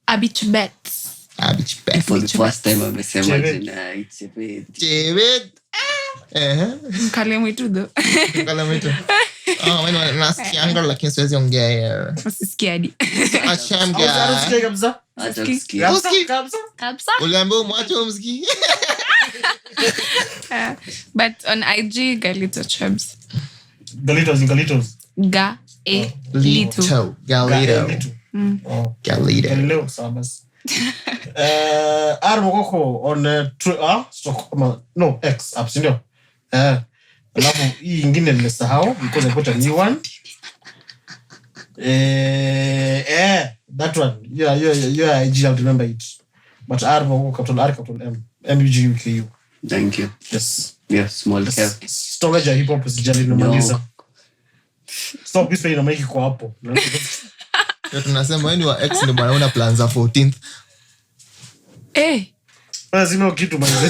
Abich For the first time amesema jina Chebs. Mkale tu. Wewe unasikianga lakini siwezi ongea. Usisikiadi. Achanga. Kabisa. Uliambiwa mwache umsikie. But on IG Galito Chebs. Galitos. Galileo sabas. Armoko on X apps ndio. Alafu hii nyingine nimesahau because I put a new one. That one. Yeah, I just remember it. But Armoko capital M. MUGUKU. Thank you. Yes. Small cap. Stogaja hip hop sijali nomaliza. Stop this way na make kwa hapo. Tunasema wewe ni wa X ndio maana una plans za 14th. Lazima kitu manze.